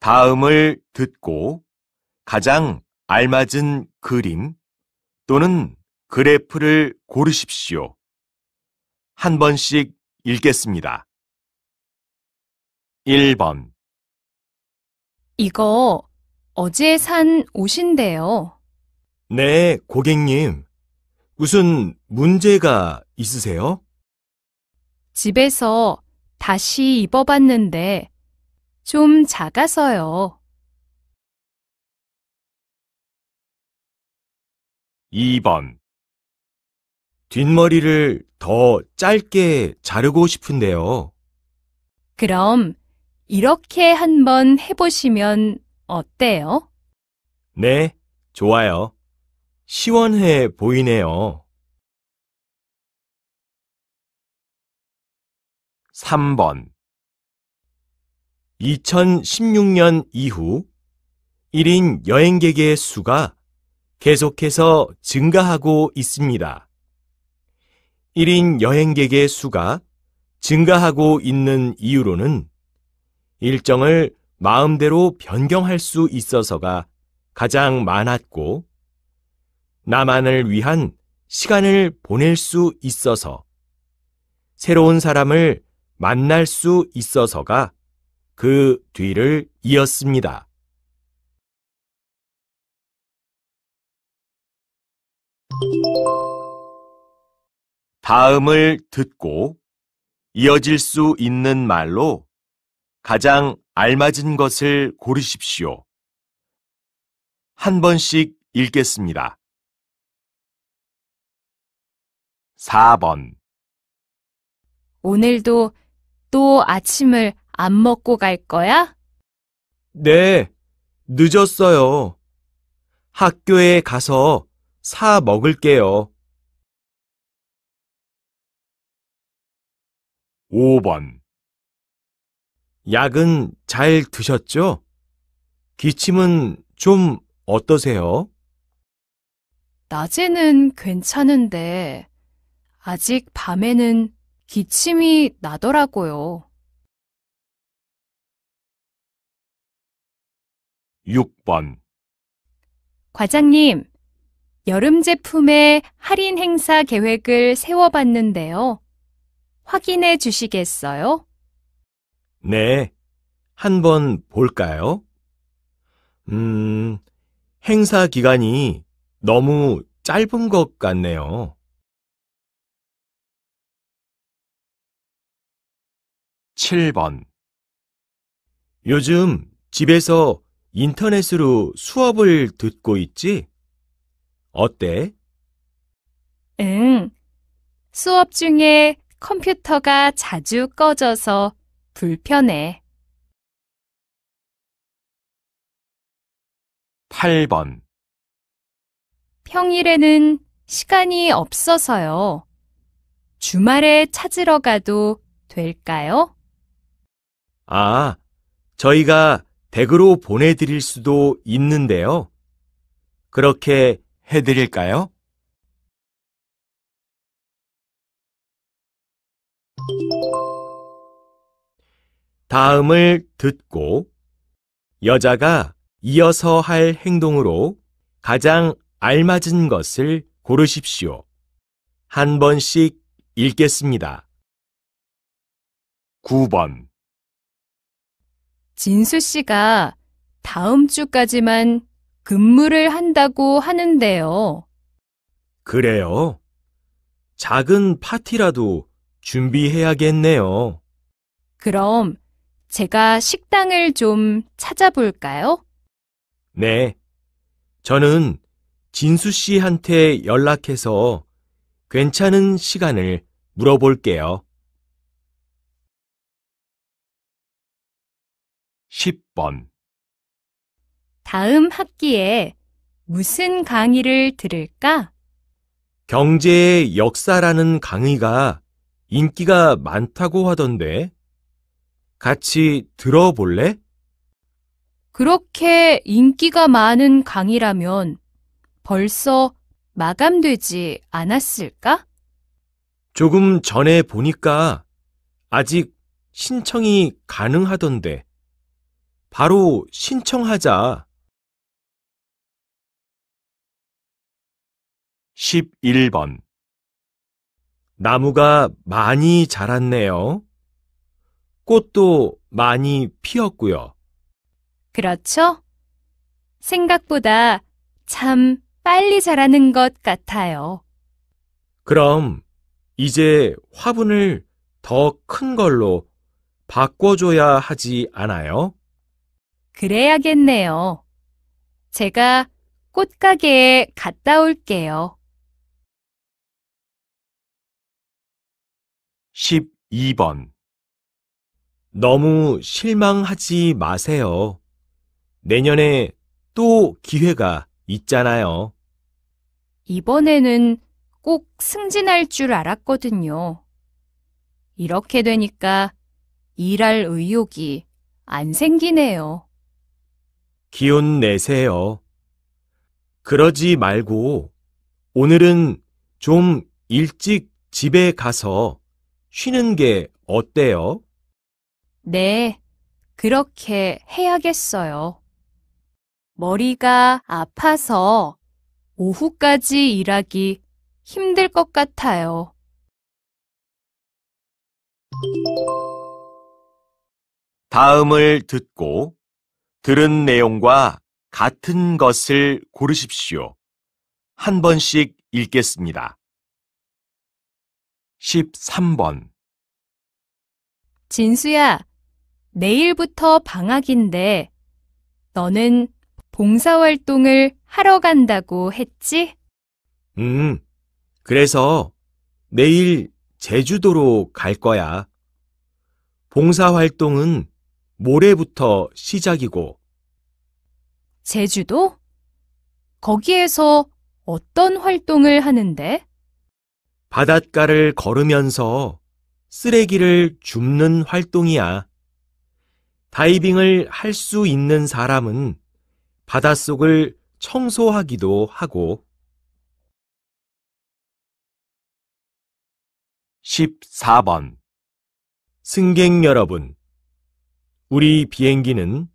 다음을 듣고 가장 알맞은 그림 또는 그래프를 고르십시오. 한 번씩 읽겠습니다. 1번. 이거 어제 산 옷인데요. 네, 고객님. 무슨 문제가 있으세요? 집에서 다시 입어봤는데 좀 작아서요. 2번. 뒷머리를 더 짧게 자르고 싶은데요. 그럼 이렇게 한번 해보시면 어때요? 네, 좋아요. 시원해 보이네요. 3번. 2016년 이후 1인 여행객의 수가 계속해서 증가하고 있습니다. 1인 여행객의 수가 증가하고 있는 이유로는 일정을 마음대로 변경할 수 있어서가 가장 많았고, 나만을 위한 시간을 보낼 수 있어서, 새로운 사람을 만날 수 있어서가 그 뒤를 이었습니다. 다음을 듣고 이어질 수 있는 말로 가장 알맞은 것을 고르십시오. 한 번씩 읽겠습니다. 4번. 오늘도 또 아침을 안 먹고 갈 거야? 네, 늦었어요. 학교에 가서 사 먹을게요. 5번. 약은 잘 드셨죠? 기침은 좀 어떠세요? 낮에는 괜찮은데 아직 밤에는 기침이 나더라고요. 6번. 과장님, 여름 제품의 할인 행사 계획을 세워봤는데요. 확인해 주시겠어요? 네, 한번 볼까요? 행사 기간이 너무 짧은 것 같네요. 7번. 요즘 집에서 인터넷으로 수업을 듣고 있지? 어때? 응. 수업 중에 컴퓨터가 자주 꺼져서 불편해. 8번. 평일에는 시간이 없어서요. 주말에 찾으러 가도 될까요? 아, 저희가 댁으로 보내드릴 수도 있는데요. 그렇게 해드릴까요? 다음을 듣고 여자가 이어서 할 행동으로 가장 알맞은 것을 고르십시오. 한 번씩 읽겠습니다. 9번. 진수 씨가 다음 주까지만 근무를 한다고 하는데요. 그래요? 작은 파티라도 준비해야겠네요. 그럼 제가 식당을 좀 찾아볼까요? 네. 저는 진수 씨한테 연락해서 괜찮은 시간을 물어볼게요. 10번. 다음 학기에 무슨 강의를 들을까? 경제의 역사라는 강의가 인기가 많다고 하던데, 같이 들어볼래? 그렇게 인기가 많은 강의라면 벌써 마감되지 않았을까? 조금 전에 보니까 아직 신청이 가능하던데. 바로 신청하자. 11번. 나무가 많이 자랐네요. 꽃도 많이 피었고요. 그렇죠? 생각보다 참 빨리 자라는 것 같아요. 그럼 이제 화분을 더 큰 걸로 바꿔줘야 하지 않아요? 그래야겠네요. 제가 꽃가게에 갔다 올게요. 12번. 너무 실망하지 마세요. 내년에 또 기회가 있잖아요. 이번에는 꼭 승진할 줄 알았거든요. 이렇게 되니까 일할 의욕이 안 생기네요. 기운 내세요. 그러지 말고 오늘은 좀 일찍 집에 가서 쉬는 게 어때요? 네, 그렇게 해야겠어요. 머리가 아파서 오후까지 일하기 힘들 것 같아요. 다음을 듣고 들은 내용과 같은 것을 고르십시오. 한 번씩 읽겠습니다. 13번. 진수야, 내일부터 방학인데 너는 봉사활동을 하러 간다고 했지? 그래서 내일 제주도로 갈 거야. 봉사활동은 모레부터 시작이고, 제주도? 거기에서 어떤 활동을 하는데? 바닷가를 걸으면서 쓰레기를 줍는 활동이야. 다이빙을 할 수 있는 사람은 바닷속을 청소하기도 하고. 14번. 승객 여러분, 우리 비행기는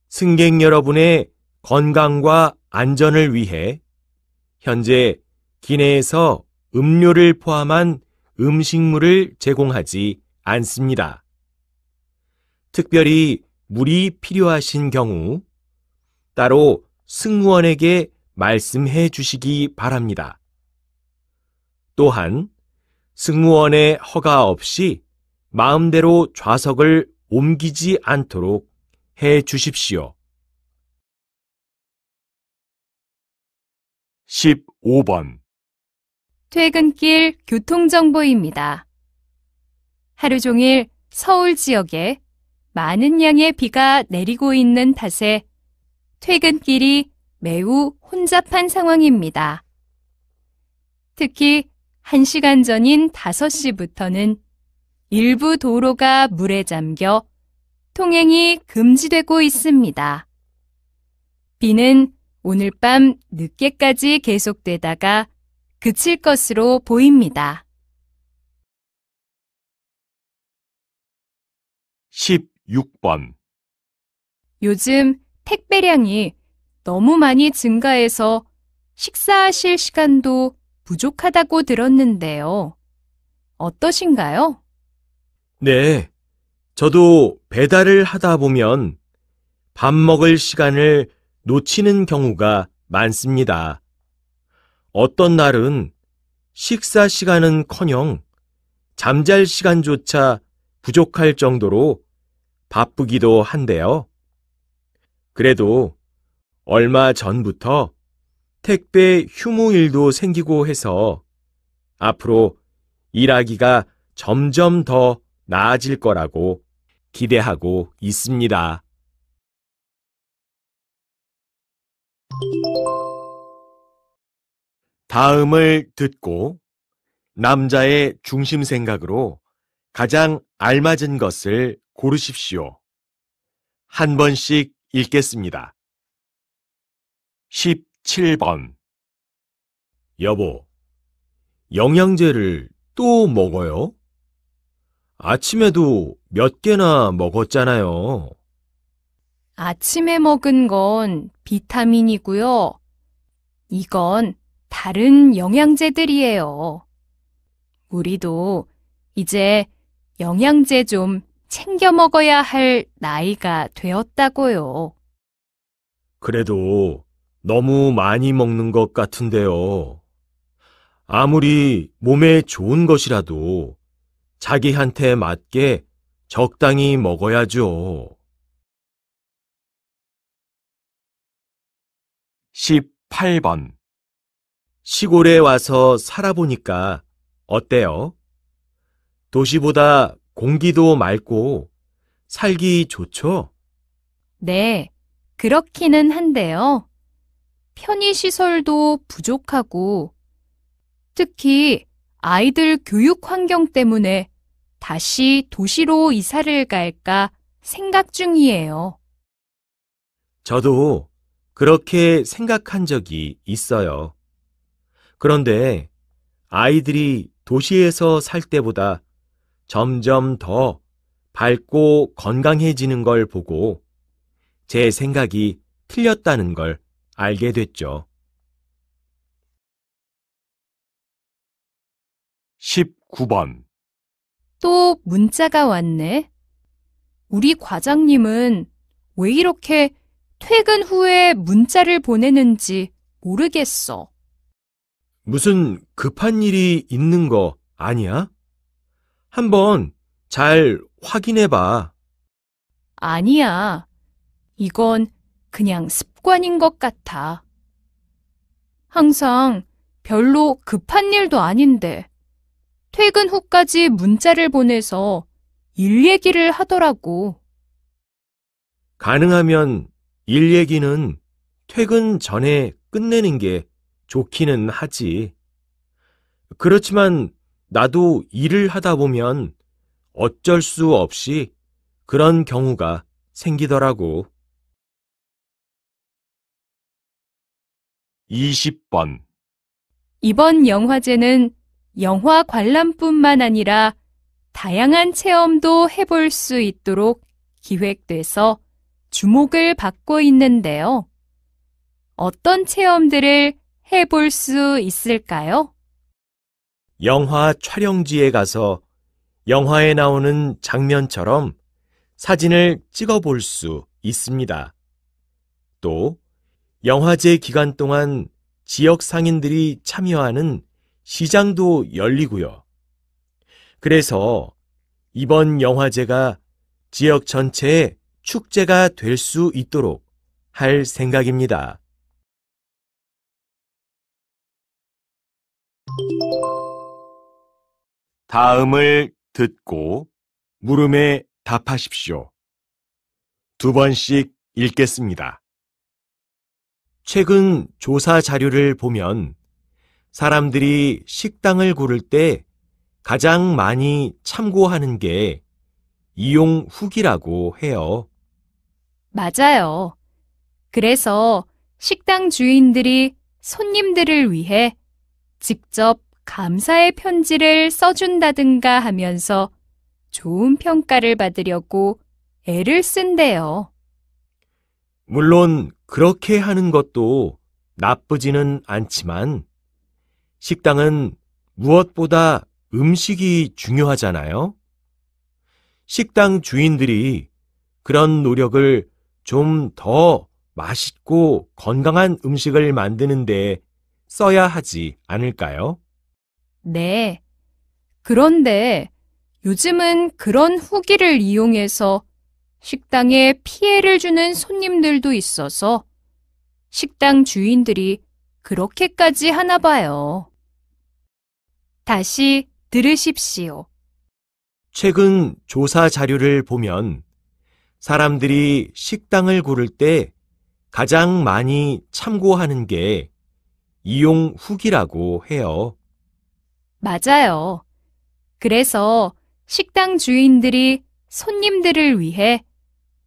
승객 여러분의 건강과 안전을 위해 현재 기내에서 음료를 포함한 음식물을 제공하지 않습니다. 특별히 물이 필요하신 경우 따로 승무원에게 말씀해 주시기 바랍니다. 또한 승무원의 허가 없이 마음대로 좌석을 옮기지 않도록 해 주십시오. 15번. 퇴근길 교통정보입니다. 하루 종일 서울 지역에 많은 양의 비가 내리고 있는 탓에 퇴근길이 매우 혼잡한 상황입니다. 특히 1시간 전인 5시부터는 일부 도로가 물에 잠겨 통행이 금지되고 있습니다. 비는 오늘 밤 늦게까지 계속되다가 그칠 것으로 보입니다. 16번. 요즘 택배량이 너무 많이 증가해서 식사하실 시간도 부족하다고 들었는데요. 어떠신가요? 네, 저도 배달을 하다 보면 밥 먹을 시간을 놓치는 경우가 많습니다. 어떤 날은 식사 시간은커녕 잠잘 시간조차 부족할 정도로 바쁘기도 한데요. 그래도 얼마 전부터 택배 휴무일도 생기고 해서 앞으로 일하기가 점점 더 나아질 거라고 기대하고 있습니다. 다음을 듣고 남자의 중심 생각으로 가장 알맞은 것을 고르십시오. 한 번씩 읽겠습니다. 17번. 여보, 영양제를 또 먹어요? 아침에도 몇 개나 먹었잖아요. 아침에 먹은 건 비타민이고요. 이건 다른 영양제들이에요. 우리도 이제 영양제 좀 챙겨 먹어야 할 나이가 되었다고요. 그래도 너무 많이 먹는 것 같은데요. 아무리 몸에 좋은 것이라도 자기한테 맞게 적당히 먹어야죠. 18번. 시골에 와서 살아보니까 어때요? 도시보다 공기도 맑고 살기 좋죠? 네, 그렇기는 한데요. 편의시설도 부족하고, 특히 아이들 교육 환경 때문에 다시 도시로 이사를 갈까 생각 중이에요. 저도 그렇게 생각한 적이 있어요. 그런데 아이들이 도시에서 살 때보다 점점 더 밝고 건강해지는 걸 보고 제 생각이 틀렸다는 걸 알게 됐죠. 19번. 또 문자가 왔네. 우리 과장님은 왜 이렇게 퇴근 후에 문자를 보내는지 모르겠어. 무슨 급한 일이 있는 거 아니야? 한번 잘 확인해 봐. 아니야. 이건 그냥 습관인 것 같아. 항상 별로 급한 일도 아닌데 퇴근 후까지 문자를 보내서 일 얘기를 하더라고. 가능하면 일 얘기는 퇴근 전에 끝내는 게 좋기는 하지. 그렇지만 나도 일을 하다 보면 어쩔 수 없이 그런 경우가 생기더라고. 20번. 이번 영화제는 영화 관람뿐만 아니라 다양한 체험도 해볼 수 있도록 기획돼서 주목을 받고 있는데요. 어떤 체험들을 해볼 수 있을까요? 영화 촬영지에 가서 영화에 나오는 장면처럼 사진을 찍어 볼 수 있습니다. 또 영화제 기간 동안 지역 상인들이 참여하는 시장도 열리고요. 그래서 이번 영화제가 지역 전체의 축제가 될 수 있도록 할 생각입니다. 다음을 듣고 물음에 답하십시오. 2번씩 읽겠습니다. 최근 조사 자료를 보면 사람들이 식당을 고를 때 가장 많이 참고하는 게 이용 후기라고 해요. 맞아요. 그래서 식당 주인들이 손님들을 위해 직접 감사의 편지를 써준다든가 하면서 좋은 평가를 받으려고 애를 쓴대요. 물론 그렇게 하는 것도 나쁘지는 않지만 식당은 무엇보다 음식이 중요하잖아요. 식당 주인들이 그런 노력을 좀 더 맛있고 건강한 음식을 만드는 데 써야 하지 않을까요? 네. 그런데 요즘은 그런 후기를 이용해서 식당에 피해를 주는 손님들도 있어서 식당 주인들이 그렇게까지 하나 봐요. 다시 들으십시오. 최근 조사 자료를 보면 사람들이 식당을 고를 때 가장 많이 참고하는 게 이용 후기라고 해요. 맞아요. 그래서 식당 주인들이 손님들을 위해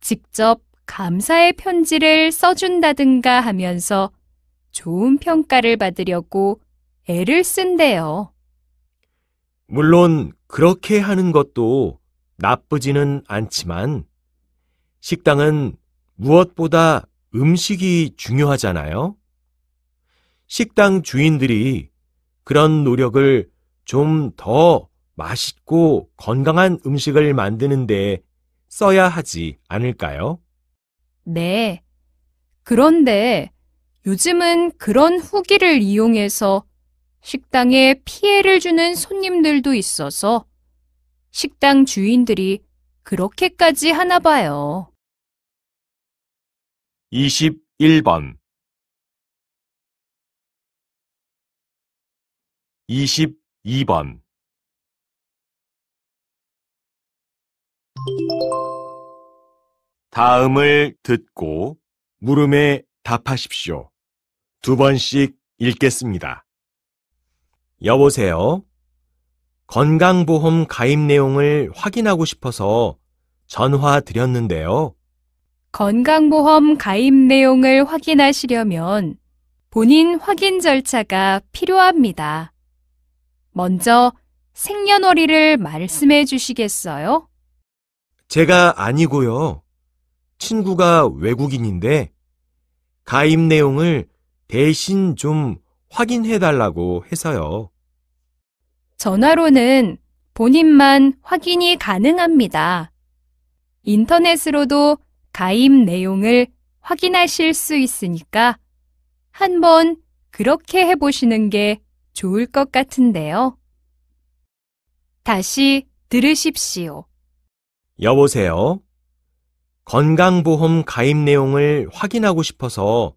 직접 감사의 편지를 써준다든가 하면서 좋은 평가를 받으려고 애를 쓴대요. 물론 그렇게 하는 것도 나쁘지는 않지만 식당은 무엇보다 음식이 중요하잖아요. 식당 주인들이 그런 노력을 좀 더 맛있고 건강한 음식을 만드는데 써야 하지 않을까요? 네. 그런데 요즘은 그런 후기를 이용해서 식당에 피해를 주는 손님들도 있어서 식당 주인들이 그렇게까지 하나 봐요. 21번 22번 다음을 듣고 물음에 답하십시오. 두 번씩 읽겠습니다. 여보세요? 건강보험 가입 내용을 확인하고 싶어서 전화 드렸는데요. 건강보험 가입 내용을 확인하시려면 본인 확인 절차가 필요합니다. 먼저 생년월일을 말씀해 주시겠어요? 제가 아니고요. 친구가 외국인인데 가입 내용을 대신 좀 확인해 달라고 해서요. 전화로는 본인만 확인이 가능합니다. 인터넷으로도 가입 내용을 확인하실 수 있으니까 한번 그렇게 해보시는 게 좋을 것 같은데요. 다시 들으십시오. 여보세요? 건강보험 가입 내용을 확인하고 싶어서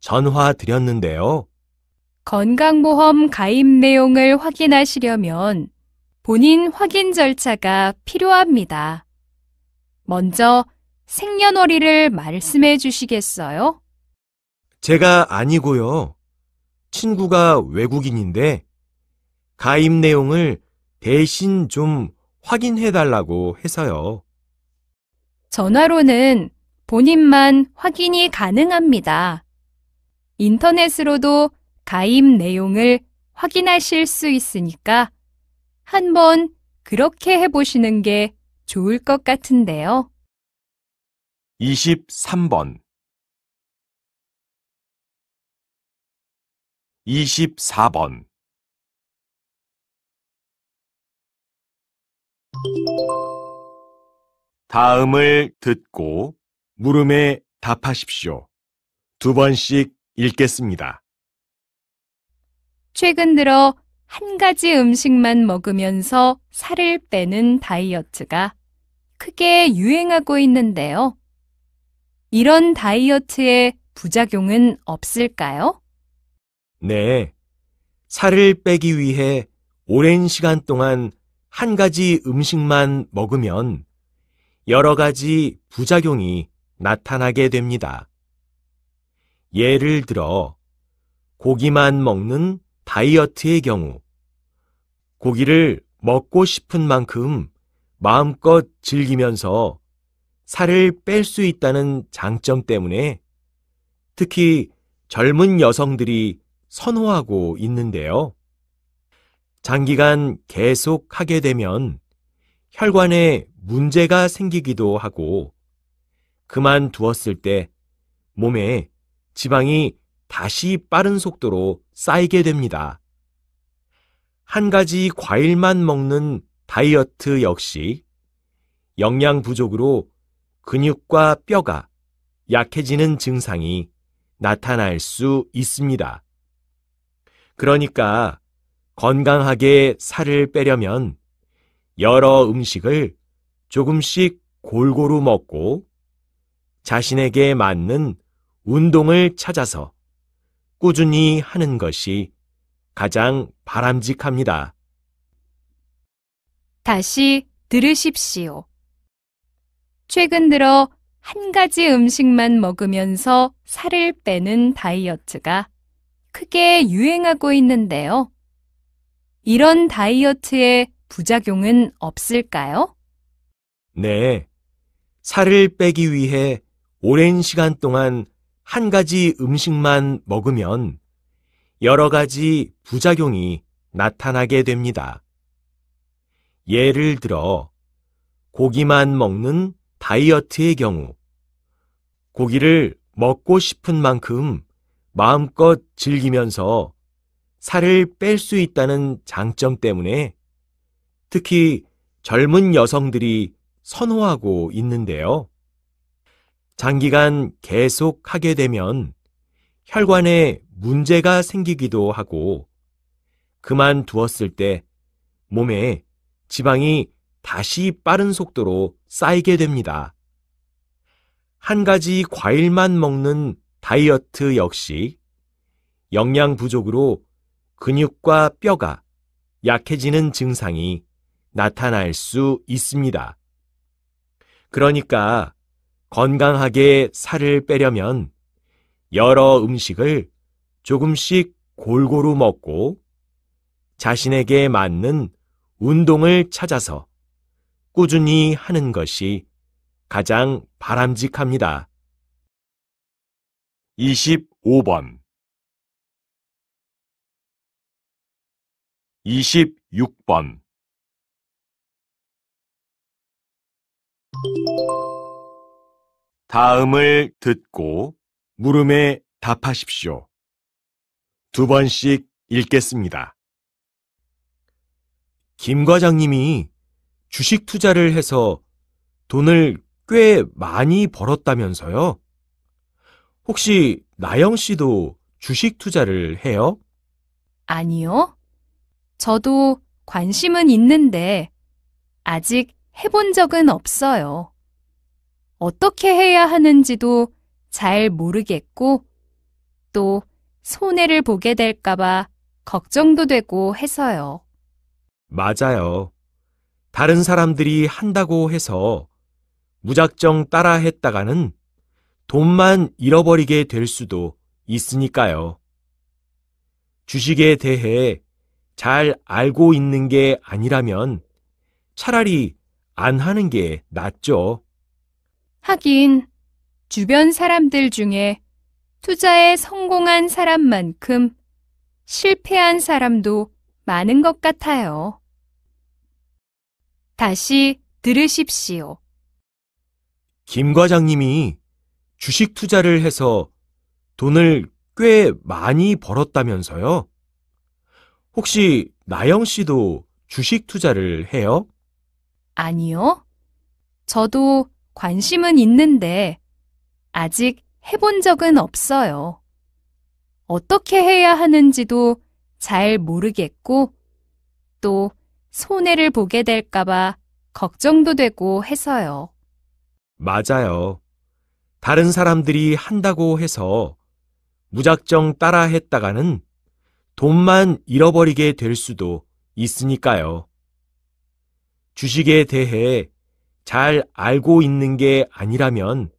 전화 드렸는데요. 건강보험 가입 내용을 확인하시려면 본인 확인 절차가 필요합니다. 먼저 생년월일을 말씀해 주시겠어요? 제가 아니고요. 친구가 외국인인데 가입 내용을 대신 좀 확인해 달라고 해서요. 전화로는 본인만 확인이 가능합니다. 인터넷으로도 가입 내용을 확인하실 수 있으니까 한번 그렇게 해보시는 게 좋을 것 같은데요. 23번 24번 다음을 듣고 물음에 답하십시오. 두 번씩 읽겠습니다. 최근 들어 한 가지 음식만 먹으면서 살을 빼는 다이어트가 크게 유행하고 있는데요. 이런 다이어트의 부작용은 없을까요? 네, 살을 빼기 위해 오랜 시간 동안 한 가지 음식만 먹으면 여러 가지 부작용이 나타나게 됩니다. 예를 들어 고기만 먹는 다이어트의 경우 고기를 먹고 싶은 만큼 마음껏 즐기면서 살을 뺄 수 있다는 장점 때문에 특히 젊은 여성들이 선호하고 있는데요. 장기간 계속 하게 되면 혈관에 문제가 생기기도 하고 그만두었을 때 몸에 지방이 다시 빠른 속도로 쌓이게 됩니다. 한 가지 과일만 먹는 다이어트 역시 영양 부족으로 근육과 뼈가 약해지는 증상이 나타날 수 있습니다. 그러니까 건강하게 살을 빼려면 여러 음식을 조금씩 골고루 먹고 자신에게 맞는 운동을 찾아서 꾸준히 하는 것이 가장 바람직합니다. 다시 들으십시오. 최근 들어 한 가지 음식만 먹으면서 살을 빼는 다이어트가 크게 유행하고 있는데요. 이런 다이어트의 부작용은 없을까요? 네, 살을 빼기 위해 오랜 시간 동안 한 가지 음식만 먹으면 여러 가지 부작용이 나타나게 됩니다. 예를 들어 고기만 먹는 다이어트의 경우, 고기를 먹고 싶은 만큼 마음껏 즐기면서 살을 뺄 수 있다는 장점 때문에 특히 젊은 여성들이 선호하고 있는데요. 장기간 계속 하게 되면 혈관에 문제가 생기기도 하고 그만두었을 때 몸에 지방이 다시 빠른 속도로 쌓이게 됩니다. 한 가지 과일만 먹는 다이어트 역시 영양 부족으로 근육과 뼈가 약해지는 증상이 나타날 수 있습니다. 그러니까 건강하게 살을 빼려면 여러 음식을 조금씩 골고루 먹고 자신에게 맞는 운동을 찾아서 꾸준히 하는 것이 가장 바람직합니다. 25번 26번 다음을 듣고 물음에 답하십시오. 두 번씩 읽겠습니다. 김 과장님이 주식 투자를 해서 돈을 꽤 많이 벌었다면서요? 혹시 나영 씨도 주식 투자를 해요? 아니요. 저도 관심은 있는데 아직 해본 적은 없어요. 어떻게 해야 하는지도 잘 모르겠고 또 손해를 보게 될까봐 걱정도 되고 해서요. 맞아요. 다른 사람들이 한다고 해서 무작정 따라 했다가는 돈만 잃어버리게 될 수도 있으니까요. 주식에 대해 잘 알고 있는 게 아니라면 차라리 안 하는 게 낫죠. 하긴 주변 사람들 중에 투자에 성공한 사람만큼 실패한 사람도 많은 것 같아요. 다시 들으십시오. 김 과장님이 주식 투자를 해서 돈을 꽤 많이 벌었다면서요? 혹시 나영 씨도 주식 투자를 해요? 아니요. 저도 관심은 있는데 아직 해본 적은 없어요. 어떻게 해야 하는지도 잘 모르겠고 또 손해를 보게 될까봐 걱정도 되고 해서요. 맞아요. 다른 사람들이 한다고 해서 무작정 따라 했다가는 돈만 잃어버리게 될 수도 있으니까요. 주식에 대해 잘 알고 있는 게 아니라면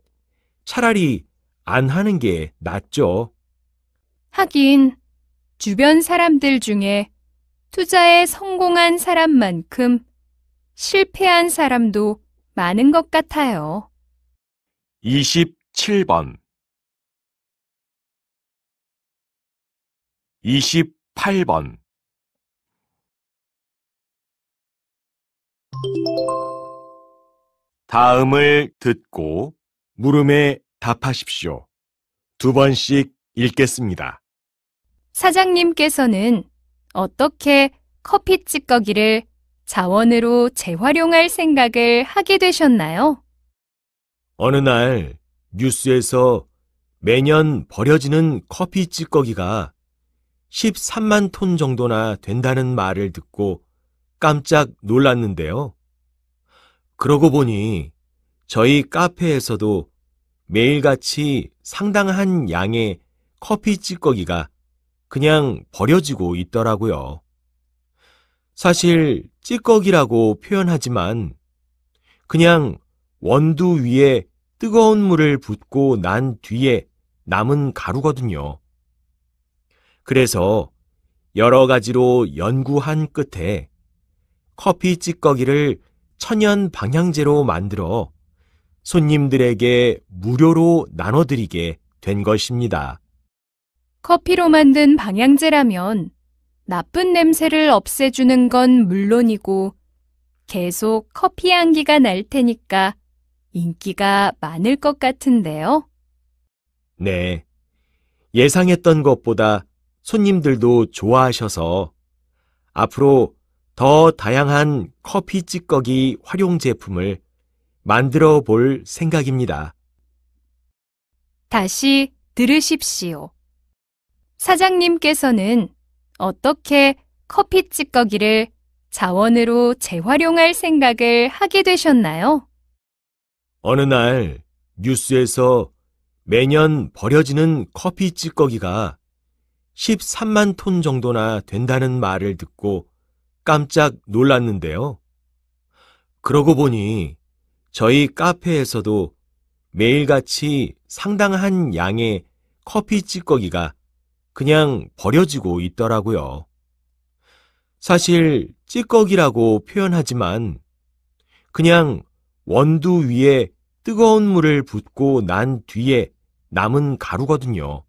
차라리 안 하는 게 낫죠. 하긴 주변 사람들 중에 투자에 성공한 사람만큼 실패한 사람도 많은 것 같아요. 27번 28번 다음을 듣고 물음에 답하십시오. 두 번씩 읽겠습니다. 사장님께서는 어떻게 커피 찌꺼기를 자원으로 재활용할 생각을 하게 되셨나요? 어느 날 뉴스에서 매년 버려지는 커피 찌꺼기가 13만 톤 정도나 된다는 말을 듣고 깜짝 놀랐는데요. 그러고 보니 저희 카페에서도 매일같이 상당한 양의 커피 찌꺼기가 그냥 버려지고 있더라고요. 사실 찌꺼기라고 표현하지만 그냥 원두 위에 뜨거운 물을 붓고 난 뒤에 남은 가루거든요. 그래서 여러 가지로 연구한 끝에 커피 찌꺼기를 천연 방향제로 만들어 손님들에게 무료로 나눠드리게 된 것입니다. 커피로 만든 방향제라면 나쁜 냄새를 없애주는 건 물론이고 계속 커피 향기가 날 테니까 인기가 많을 것 같은데요. 네. 예상했던 것보다 손님들도 좋아하셔서 앞으로 더 다양한 커피 찌꺼기 활용 제품을 만들어 볼 생각입니다. 다시 들으십시오. 사장님께서는 어떻게 커피 찌꺼기를 자원으로 재활용할 생각을 하게 되셨나요? 어느 날 뉴스에서 매년 버려지는 커피 찌꺼기가 13만 톤 정도나 된다는 말을 듣고 깜짝 놀랐는데요. 그러고 보니 저희 카페에서도 매일같이 상당한 양의 커피 찌꺼기가 그냥 버려지고 있더라고요. 사실 찌꺼기라고 표현하지만 그냥 원두 위에 뜨거운 물을 붓고 난 뒤에 남은 가루거든요.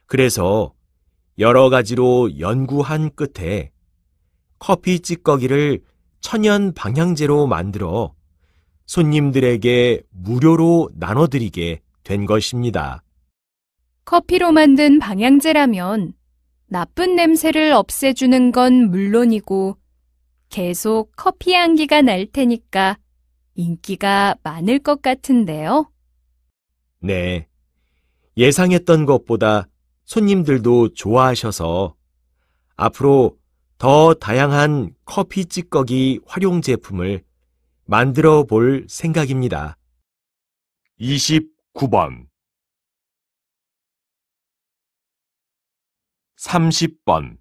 그래서 여러 가지로 연구한 끝에 커피 찌꺼기를 천연 방향제로 만들어 손님들에게 무료로 나눠드리게 된 것입니다. 커피로 만든 방향제라면 나쁜 냄새를 없애주는 건 물론이고 계속 커피 향기가 날 테니까 인기가 많을 것 같은데요. 네. 예상했던 것보다 손님들도 좋아하셔서 앞으로 더 다양한 커피 찌꺼기 활용 제품을 만들어 볼 생각입니다. 29번 30번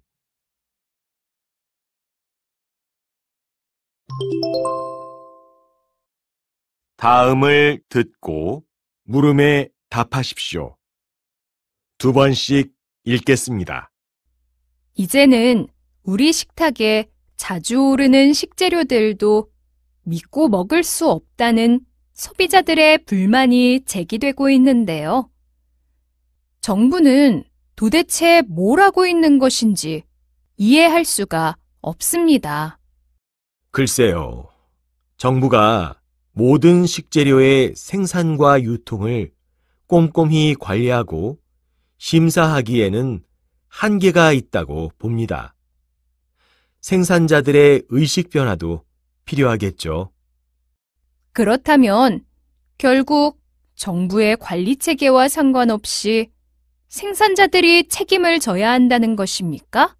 다음을 듣고 물음에 답하십시오. 두 번씩 읽겠습니다. 이제는 우리 식탁에 자주 오르는 식재료들도 믿고 먹을 수 없다는 소비자들의 불만이 제기되고 있는데요. 정부는 도대체 뭘 하고 있는 것인지 이해할 수가 없습니다. 글쎄요. 정부가 모든 식재료의 생산과 유통을 꼼꼼히 관리하고 심사하기에는 한계가 있다고 봅니다. 생산자들의 의식 변화도 필요하겠죠. 그렇다면 결국 정부의 관리 체계와 상관없이 생산자들이 책임을 져야 한다는 것입니까?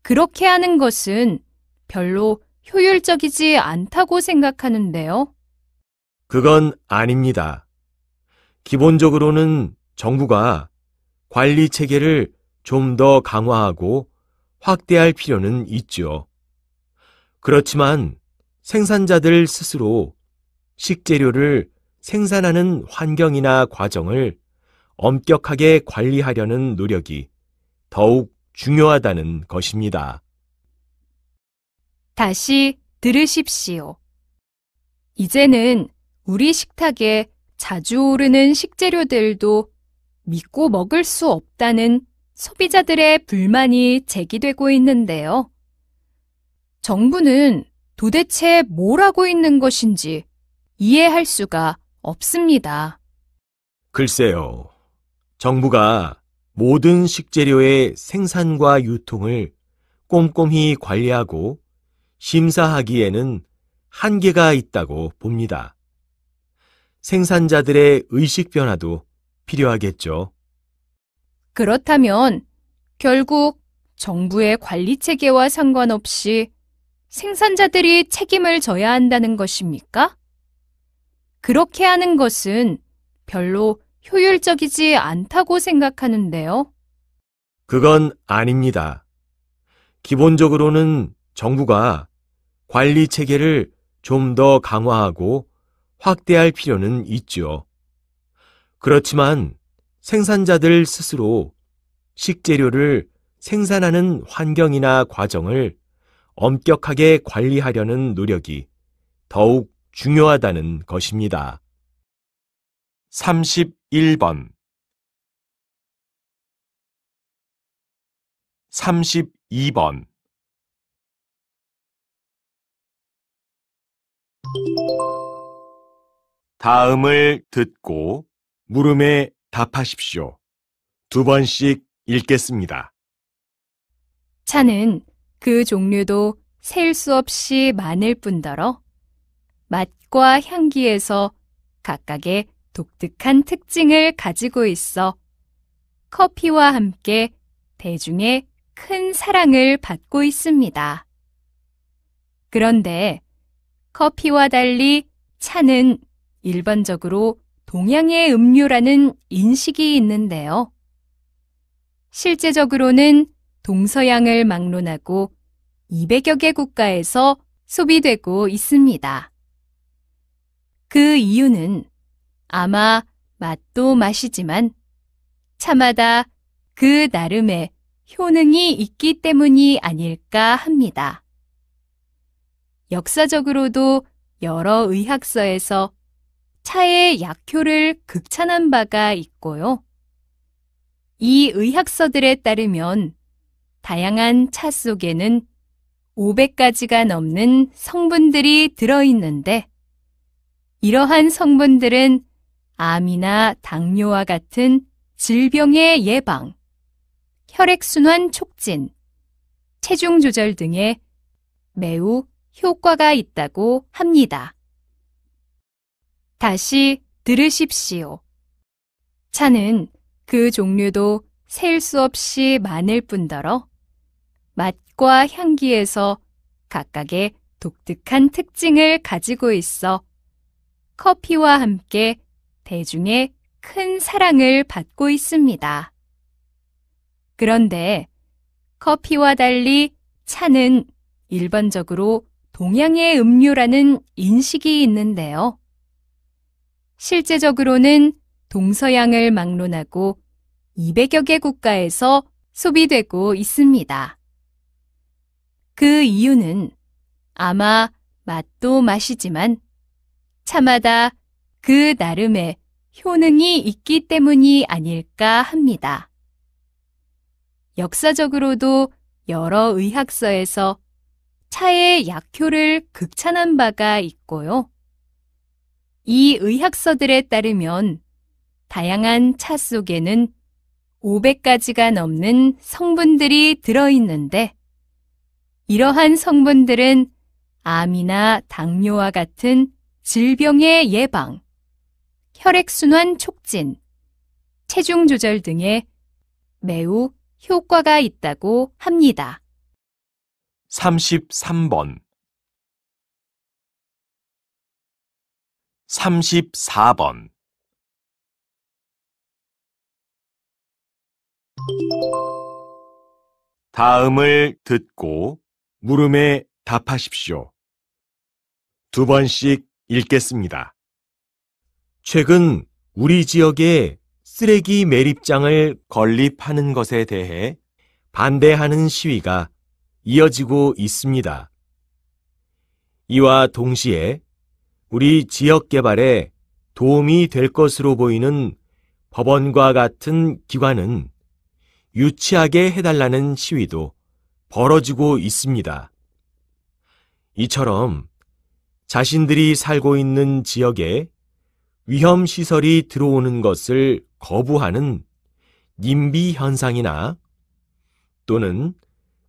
그렇게 하는 것은 별로 효율적이지 않다고 생각하는데요. 그건 아닙니다. 기본적으로는 정부가 관리 체계를 좀 더 강화하고 확대할 필요는 있죠. 그렇지만 생산자들 스스로 식재료를 생산하는 환경이나 과정을 엄격하게 관리하려는 노력이 더욱 중요하다는 것입니다. 다시 들으십시오. 이제는 우리 식탁에 자주 오르는 식재료들도 믿고 먹을 수 없다는 소비자들의 불만이 제기되고 있는데요. 정부는 도대체 뭘 하고 있는 것인지 이해할 수가 없습니다. 글쎄요. 정부가 모든 식재료의 생산과 유통을 꼼꼼히 관리하고 심사하기에는 한계가 있다고 봅니다. 생산자들의 의식 변화도 필요하겠죠. 그렇다면 결국 정부의 관리 체계와 상관없이 생산자들이 책임을 져야 한다는 것입니까? 그렇게 하는 것은 별로 효율적이지 않다고 생각하는데요. 그건 아닙니다. 기본적으로는 정부가 관리 체계를 좀 더 강화하고 확대할 필요는 있죠. 그렇지만 생산자들 스스로 식재료를 생산하는 환경이나 과정을 엄격하게 관리하려는 노력이 더욱 중요하다는 것입니다. 31번 32번 다음을 듣고 물음에 답하십시오. 2번씩 읽겠습니다. 차는 그 종류도 셀 수 없이 많을 뿐더러 맛과 향기에서 각각의 독특한 특징을 가지고 있어 커피와 함께 대중의 큰 사랑을 받고 있습니다. 그런데 커피와 달리 차는 일반적으로 동양의 음료라는 인식이 있는데요. 실제적으로는 동서양을 막론하고 200여 개 국가에서 소비되고 있습니다. 그 이유는 아마 맛도 맛이지만 차마다 그 나름의 효능이 있기 때문이 아닐까 합니다. 역사적으로도 여러 의학서에서 차의 약효를 극찬한 바가 있고요. 이 의학서들에 따르면 다양한 차 속에는 500가지가 넘는 성분들이 들어있는데 이러한 성분들은 암이나 당뇨와 같은 질병의 예방, 혈액순환 촉진, 체중 조절 등에 매우 효과가 있다고 합니다. 다시 들으십시오. 차는 그 종류도 셀 수 없이 많을 뿐더러 맛과 향기에서 각각의 독특한 특징을 가지고 있어 커피와 함께 대중의 큰 사랑을 받고 있습니다. 그런데 커피와 달리 차는 일반적으로 동양의 음료라는 인식이 있는데요. 실제적으로는 동서양을 막론하고 200여 개 국가에서 소비되고 있습니다. 그 이유는 아마 맛도 맛이지만 차마다 그 나름의 효능이 있기 때문이 아닐까 합니다. 역사적으로도 여러 의학서에서 차의 약효를 극찬한 바가 있고요. 이 의학서들에 따르면 다양한 차 속에는 500가지가 넘는 성분들이 들어있는데 이러한 성분들은 암이나 당뇨와 같은 질병의 예방, 혈액순환 촉진, 체중 조절 등에 매우 효과가 있다고 합니다. 33번 34번 다음을 듣고 물음에 답하십시오. 2번씩 읽겠습니다. 최근 우리 지역에 쓰레기 매립장을 건립하는 것에 대해 반대하는 시위가 이어지고 있습니다. 이와 동시에 우리 지역 개발에 도움이 될 것으로 보이는 법원과 같은 기관은 유치하게 해달라는 시위도 벌어지고 있습니다. 이처럼 자신들이 살고 있는 지역에 위험시설이 들어오는 것을 거부하는 님비 현상이나 또는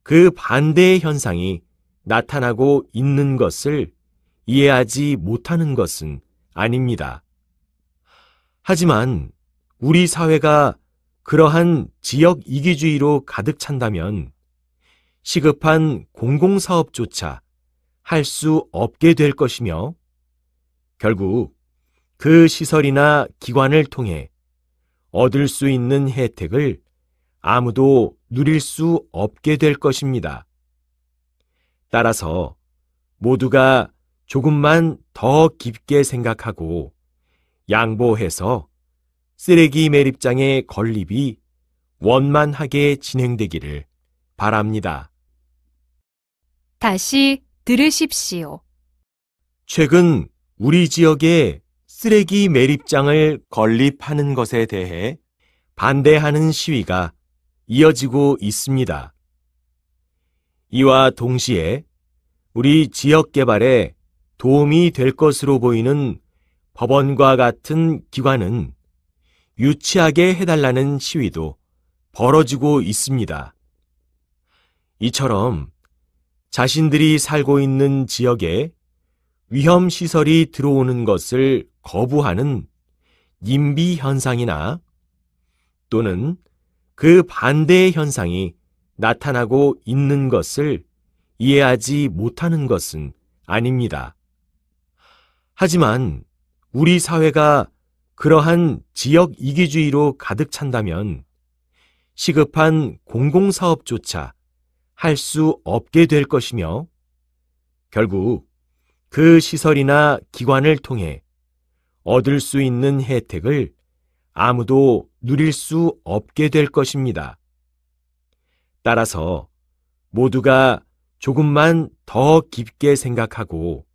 그 반대의 현상이 나타나고 있는 것을 이해하지 못하는 것은 아닙니다. 하지만 우리 사회가 그러한 지역 이기주의로 가득 찬다면 시급한 공공사업조차 할 수 없게 될 것이며 결국 그 시설이나 기관을 통해 얻을 수 있는 혜택을 아무도 누릴 수 없게 될 것입니다. 따라서 모두가 조금만 더 깊게 생각하고 양보해서 쓰레기 매립장의 건립이 원만하게 진행되기를 바랍니다. 다시 들으십시오. 최근 우리 지역에 쓰레기 매립장을 건립하는 것에 대해 반대하는 시위가 이어지고 있습니다. 이와 동시에 우리 지역 개발에 도움이 될 것으로 보이는 법원과 같은 기관은 유치하게 해달라는 시위도 벌어지고 있습니다. 이처럼 자신들이 살고 있는 지역에 위험시설이 들어오는 것을 거부하는 님비 현상이나 또는 그 반대의 현상이 나타나고 있는 것을 이해하지 못하는 것은 아닙니다. 하지만 우리 사회가 그러한 지역 이기주의로 가득 찬다면 시급한 공공사업조차 할 수 없게 될 것이며 결국 그 시설이나 기관을 통해 얻을 수 있는 혜택을 아무도 누릴 수 없게 될 것입니다. 따라서 모두가 조금만 더 깊게 생각하고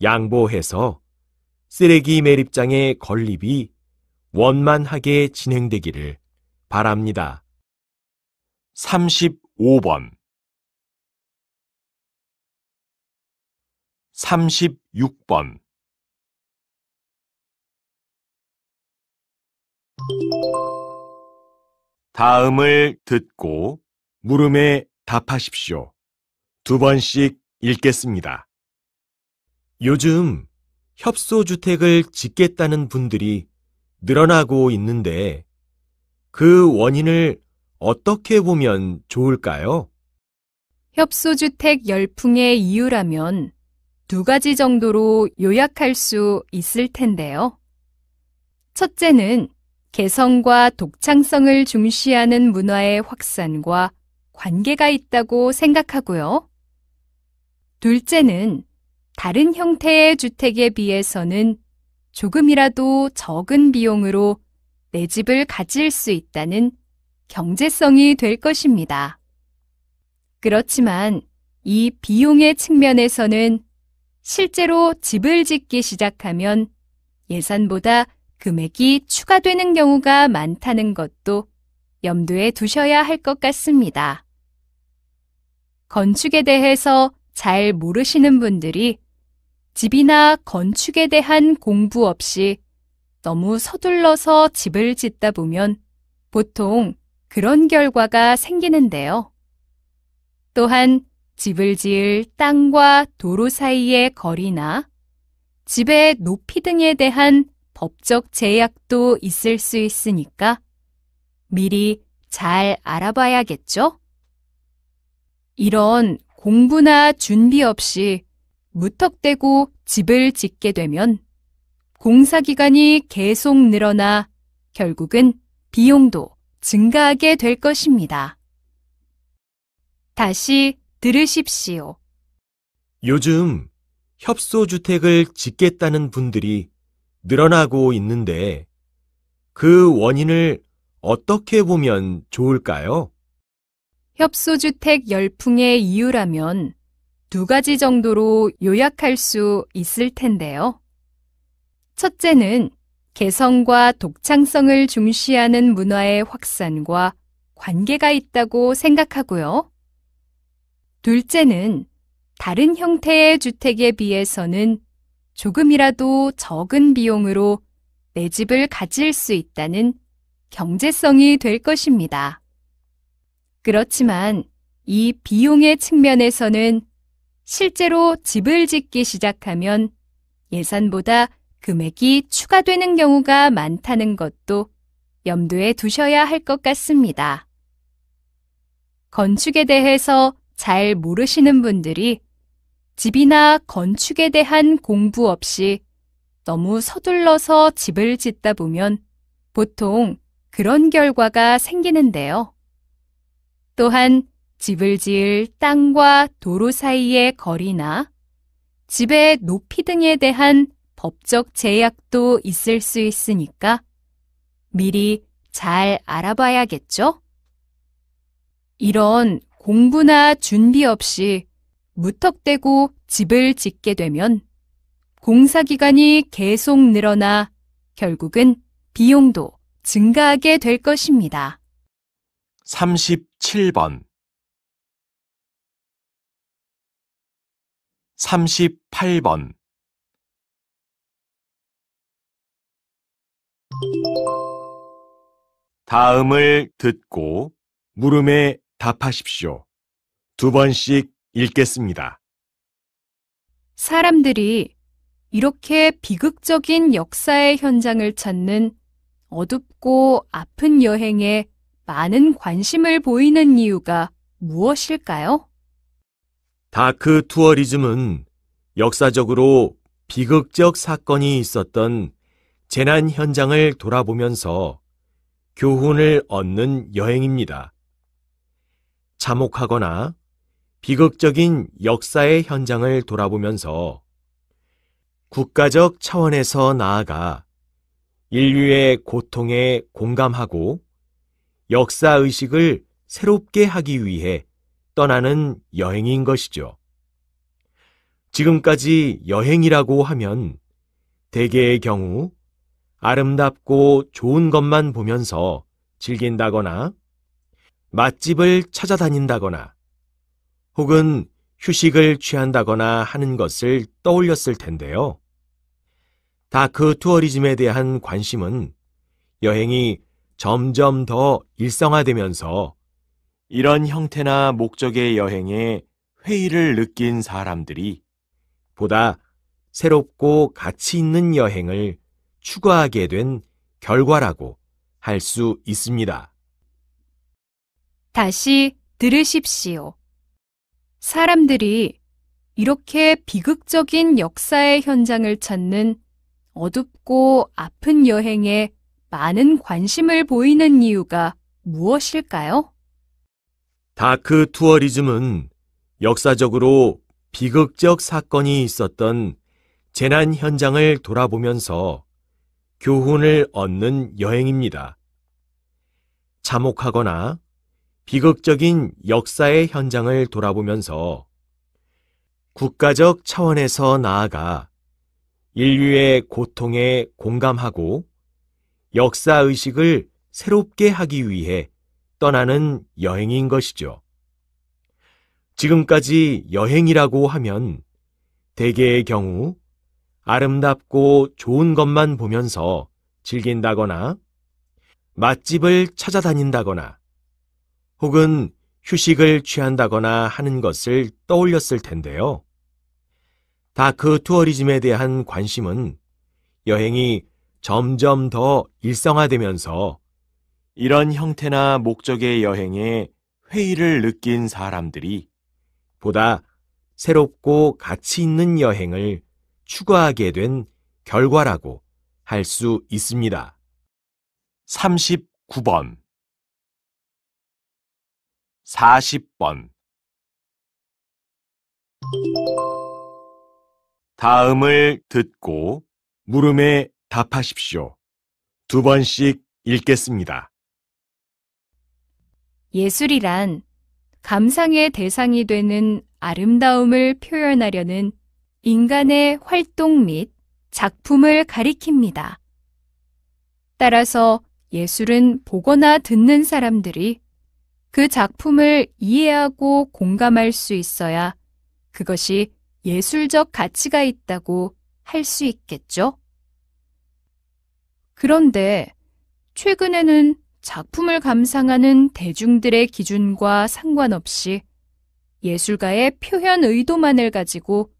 양보해서 쓰레기 매립장의 건립이 원만하게 진행되기를 바랍니다. 35번 36번 다음을 듣고 물음에 답하십시오. 2번씩 읽겠습니다. 요즘 협소주택을 짓겠다는 분들이 늘어나고 있는데 그 원인을 어떻게 보면 좋을까요? 협소주택 열풍의 이유라면 2가지 정도로 요약할 수 있을 텐데요. 첫째는 개성과 독창성을 중시하는 문화의 확산과 관계가 있다고 생각하고요. 둘째는 다른 형태의 주택에 비해서는 조금이라도 적은 비용으로 내 집을 가질 수 있다는 경제성이 될 것입니다. 그렇지만 이 비용의 측면에서는 실제로 집을 짓기 시작하면 예산보다 금액이 추가되는 경우가 많다는 것도 염두에 두셔야 할 것 같습니다. 건축에 대해서 잘 모르시는 분들이 집이나 건축에 대한 공부 없이 너무 서둘러서 집을 짓다 보면 보통 그런 결과가 생기는데요. 또한 집을 지을 땅과 도로 사이의 거리나 집의 높이 등에 대한 법적 제약도 있을 수 있으니까 미리 잘 알아봐야겠죠? 이런 공부나 준비 없이 무턱대고 집을 짓게 되면 공사기간이 계속 늘어나 결국은 비용도 증가하게 될 것입니다. 다시 들으십시오. 요즘 협소주택을 짓겠다는 분들이 늘어나고 있는데 그 원인을 어떻게 보면 좋을까요? 협소주택 열풍의 이유라면 2가지 정도로 요약할 수 있을 텐데요. 첫째는 개성과 독창성을 중시하는 문화의 확산과 관계가 있다고 생각하고요. 둘째는 다른 형태의 주택에 비해서는 조금이라도 적은 비용으로 내 집을 가질 수 있다는 경제성이 될 것입니다. 그렇지만 이 비용의 측면에서는 실제로 집을 짓기 시작하면 예산보다 금액이 추가되는 경우가 많다는 것도 염두에 두셔야 할 것 같습니다. 건축에 대해서 잘 모르시는 분들이 집이나 건축에 대한 공부 없이 너무 서둘러서 집을 짓다 보면 보통 그런 결과가 생기는데요. 또한 집을 지을 땅과 도로 사이의 거리나 집의 높이 등에 대한 법적 제약도 있을 수 있으니까 미리 잘 알아봐야겠죠? 이런 공부나 준비 없이 무턱대고 집을 짓게 되면 공사기간이 계속 늘어나 결국은 비용도 증가하게 될 것입니다. 37번 38번 다음을 듣고 물음에 답하십시오. 2번씩 읽겠습니다. 사람들이 이렇게 비극적인 역사의 현장을 찾는 어둡고 아픈 여행에 많은 관심을 보이는 이유가 무엇일까요? 다크 투어리즘은 역사적으로 비극적 사건이 있었던 재난 현장을 돌아보면서 교훈을 얻는 여행입니다. 참혹하거나 비극적인 역사의 현장을 돌아보면서 국가적 차원에서 나아가 인류의 고통에 공감하고 역사의식을 새롭게 하기 위해 떠나는 여행인 것이죠. 지금까지 여행이라고 하면 대개의 경우 아름답고 좋은 것만 보면서 즐긴다거나 맛집을 찾아다닌다거나 혹은 휴식을 취한다거나 하는 것을 떠올렸을 텐데요. 다크 투어리즘에 대한 관심은 여행이 점점 더 일상화되면서 이런 형태나 목적의 여행에 회의를 느낀 사람들이 보다 새롭고 가치 있는 여행을 추구하게 된 결과라고 할 수 있습니다. 다시 들으십시오. 사람들이 이렇게 비극적인 역사의 현장을 찾는 어둡고 아픈 여행에 많은 관심을 보이는 이유가 무엇일까요? 다크 투어리즘은 역사적으로 비극적 사건이 있었던 재난 현장을 돌아보면서 교훈을 얻는 여행입니다. 참혹하거나 비극적인 역사의 현장을 돌아보면서 국가적 차원에서 나아가 인류의 고통에 공감하고 역사의식을 새롭게 하기 위해 떠나는 여행인 것이죠. 지금까지 여행이라고 하면 대개의 경우 아름답고 좋은 것만 보면서 즐긴다거나 맛집을 찾아다닌다거나 혹은 휴식을 취한다거나 하는 것을 떠올렸을 텐데요. 다크 투어리즘에 대한 관심은 여행이 점점 더 일상화되면서 이런 형태나 목적의 여행에 회의를 느낀 사람들이 보다 새롭고 가치 있는 여행을 추구하게 된 결과라고 할 수 있습니다. 39번 40번 다음을 듣고 물음에 답하십시오. 2번씩 읽겠습니다. 예술이란 감상의 대상이 되는 아름다움을 표현하려는 인간의 활동 및 작품을 가리킵니다. 따라서 예술은 보거나 듣는 사람들이 그 작품을 이해하고 공감할 수 있어야 그것이 예술적 가치가 있다고 할 수 있겠죠? 그런데 최근에는 작품을 감상하는 대중들의 기준과 상관없이 예술가의 표현 의도만을 가지고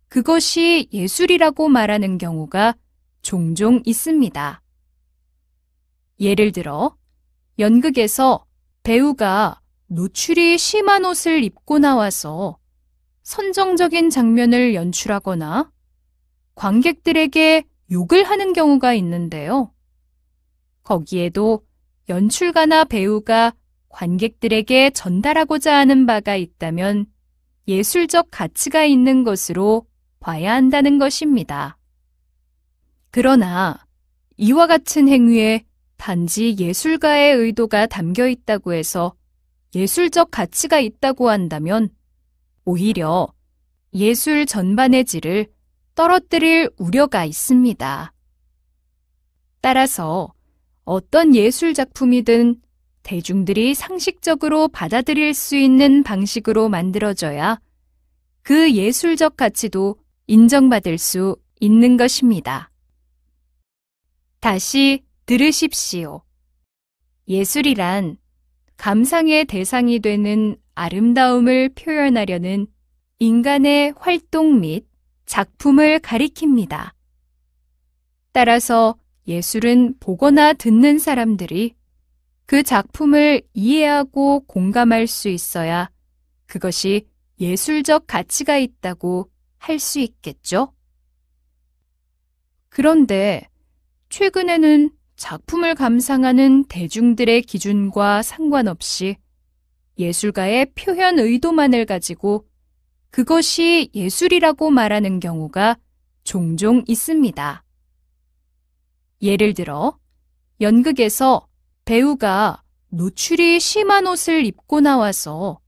그것이 예술이라고 말하는 경우가 종종 있습니다. 예를 들어, 연극에서 배우가 노출이 심한 옷을 입고 나와서 선정적인 장면을 연출하거나 관객들에게 욕을 하는 경우가 있는데요. 거기에도 연출가나 배우가 관객들에게 전달하고자 하는 바가 있다면 예술적 가치가 있는 것으로 봐야 한다는 것입니다. 그러나 이와 같은 행위에 단지 예술가의 의도가 담겨 있다고 해서 예술적 가치가 있다고 한다면 오히려 예술 전반의 질을 떨어뜨릴 우려가 있습니다. 따라서 어떤 예술 작품이든 대중들이 상식적으로 받아들일 수 있는 방식으로 만들어져야 그 예술적 가치도 인정받을 수 있는 것입니다. 다시 들으십시오. 예술이란 감상의 대상이 되는 아름다움을 표현하려는 인간의 활동 및 작품을 가리킵니다. 따라서 예술은 보거나 듣는 사람들이 그 작품을 이해하고 공감할 수 있어야 그것이 예술적 가치가 있다고 할 수 있겠죠? 그런데 최근에는 작품을 감상하는 대중들의 기준과 상관없이 예술가의 표현 의도만을 가지고 그것이 예술이라고 말하는 경우가 종종 있습니다. 예를 들어, 연극에서 배우가 노출이 심한 옷을 입고 나와서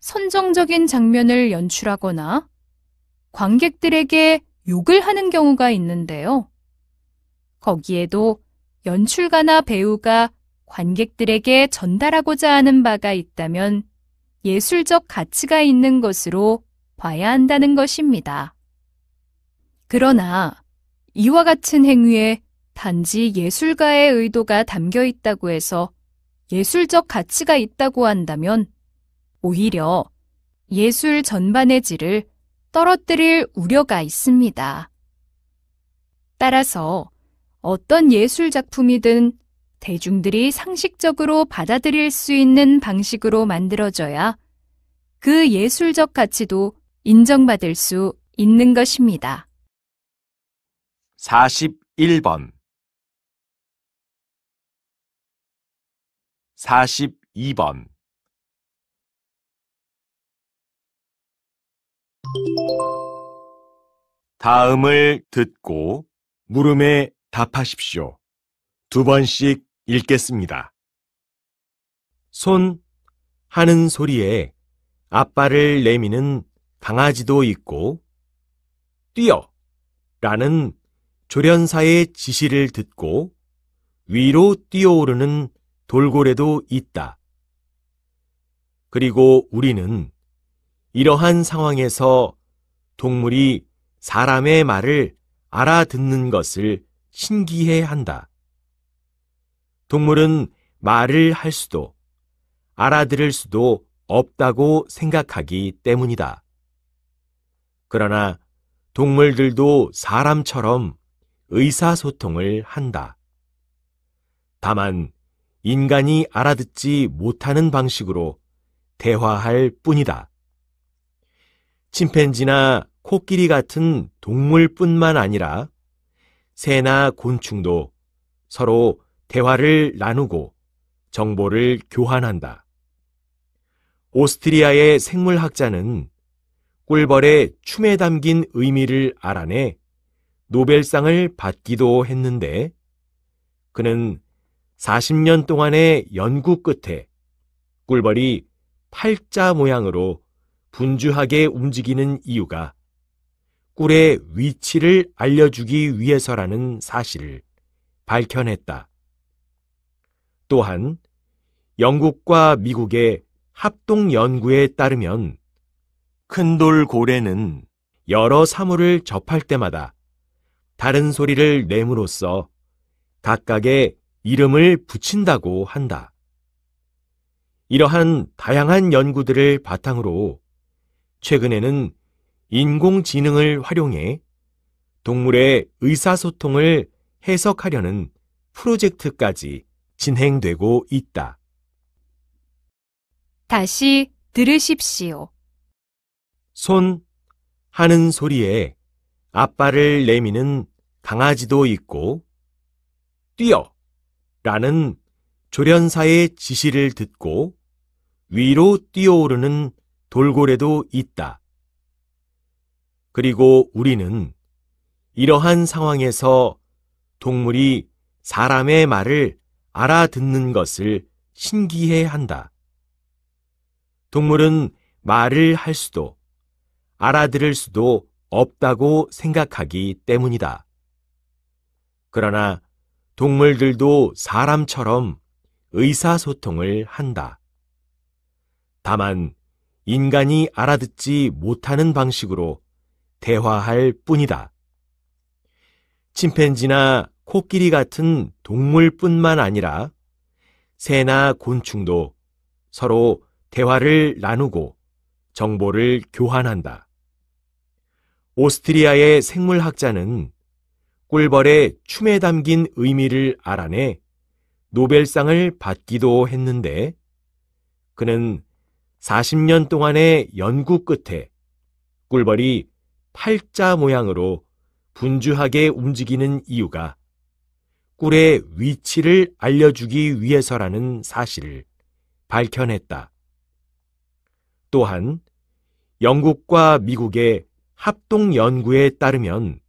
선정적인 장면을 연출하거나 관객들에게 욕을 하는 경우가 있는데요. 거기에도 연출가나 배우가 관객들에게 전달하고자 하는 바가 있다면 예술적 가치가 있는 것으로 봐야 한다는 것입니다. 그러나 이와 같은 행위에 단지 예술가의 의도가 담겨 있다고 해서 예술적 가치가 있다고 한다면 오히려 예술 전반의 질을 떨어뜨릴 우려가 있습니다. 따라서 어떤 예술 작품이든 대중들이 상식적으로 받아들일 수 있는 방식으로 만들어져야 그 예술적 가치도 인정받을 수 있는 것입니다. 41번 42번 다음을 듣고 물음에 답하십시오. 2번씩 읽겠습니다. 손 하는 소리에 앞발을 내미는 강아지도 있고 뛰어 라는 조련사의 지시를 듣고 위로 뛰어오르는 돌고래도 있다. 그리고 우리는 이러한 상황에서 동물이 사람의 말을 알아듣는 것을 신기해한다. 동물은 말을 할 수도 알아들을 수도 없다고 생각하기 때문이다. 그러나 동물들도 사람처럼 의사소통을 한다. 다만 인간이 알아듣지 못하는 방식으로 대화할 뿐이다. 침팬지나 코끼리 같은 동물뿐만 아니라 새나 곤충도 서로 대화를 나누고 정보를 교환한다. 오스트리아의 생물학자는 꿀벌의 춤에 담긴 의미를 알아내 노벨상을 받기도 했는데 그는 40년 동안의 연구 끝에 꿀벌이 팔자 모양으로 분주하게 움직이는 이유가 꿀의 위치를 알려주기 위해서라는 사실을 밝혀냈다. 또한 영국과 미국의 합동 연구에 따르면 큰 돌고래는 여러 사물을 접할 때마다 다른 소리를 내므로써 각각의 이름을 붙인다고 한다. 이러한 다양한 연구들을 바탕으로 최근에는 인공지능을 활용해 동물의 의사소통을 해석하려는 프로젝트까지 진행되고 있다. 다시 들으십시오. 손 하는 소리에 앞발을 내미는 강아지도 있고 뛰어 라는 조련사의 지시를 듣고 위로 뛰어오르는 돌고래도 있다. 그리고 우리는 이러한 상황에서 동물이 사람의 말을 알아듣는 것을 신기해한다. 동물은 말을 할 수도 알아들을 수도 없다고 생각하기 때문이다. 그러나 동물들도 사람처럼 의사소통을 한다. 다만 인간이 알아듣지 못하는 방식으로 대화할 뿐이다. 침팬지나 코끼리 같은 동물뿐만 아니라 새나 곤충도 서로 대화를 나누고 정보를 교환한다. 오스트리아의 생물학자는 꿀벌의 춤에 담긴 의미를 알아내 노벨상을 받기도 했는데, 그는 40년 동안의 연구 끝에 꿀벌이 팔자 모양으로 분주하게 움직이는 이유가 꿀의 위치를 알려주기 위해서라는 사실을 밝혀냈다. 또한 영국과 미국의 합동 연구에 따르면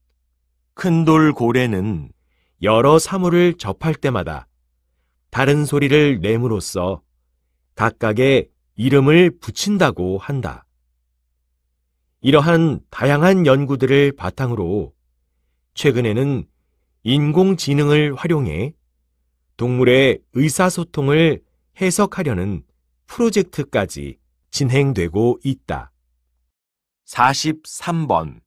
큰돌고래는 여러 사물을 접할 때마다 다른 소리를 내므로써 각각의 이름을 붙인다고 한다. 이러한 다양한 연구들을 바탕으로 최근에는 인공지능을 활용해 동물의 의사소통을 해석하려는 프로젝트까지 진행되고 있다. 43번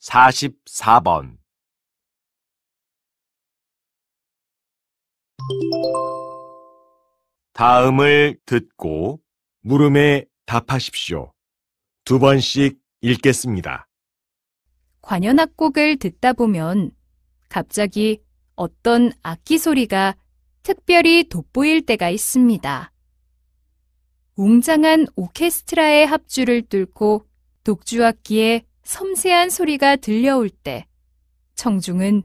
44번 다음을 듣고 물음에 답하십시오. 2번씩 읽겠습니다. 관현악곡을 듣다 보면 갑자기 어떤 악기 소리가 특별히 돋보일 때가 있습니다. 웅장한 오케스트라의 합주를 뚫고 독주악기의 섬세한 소리가 들려올 때 청중은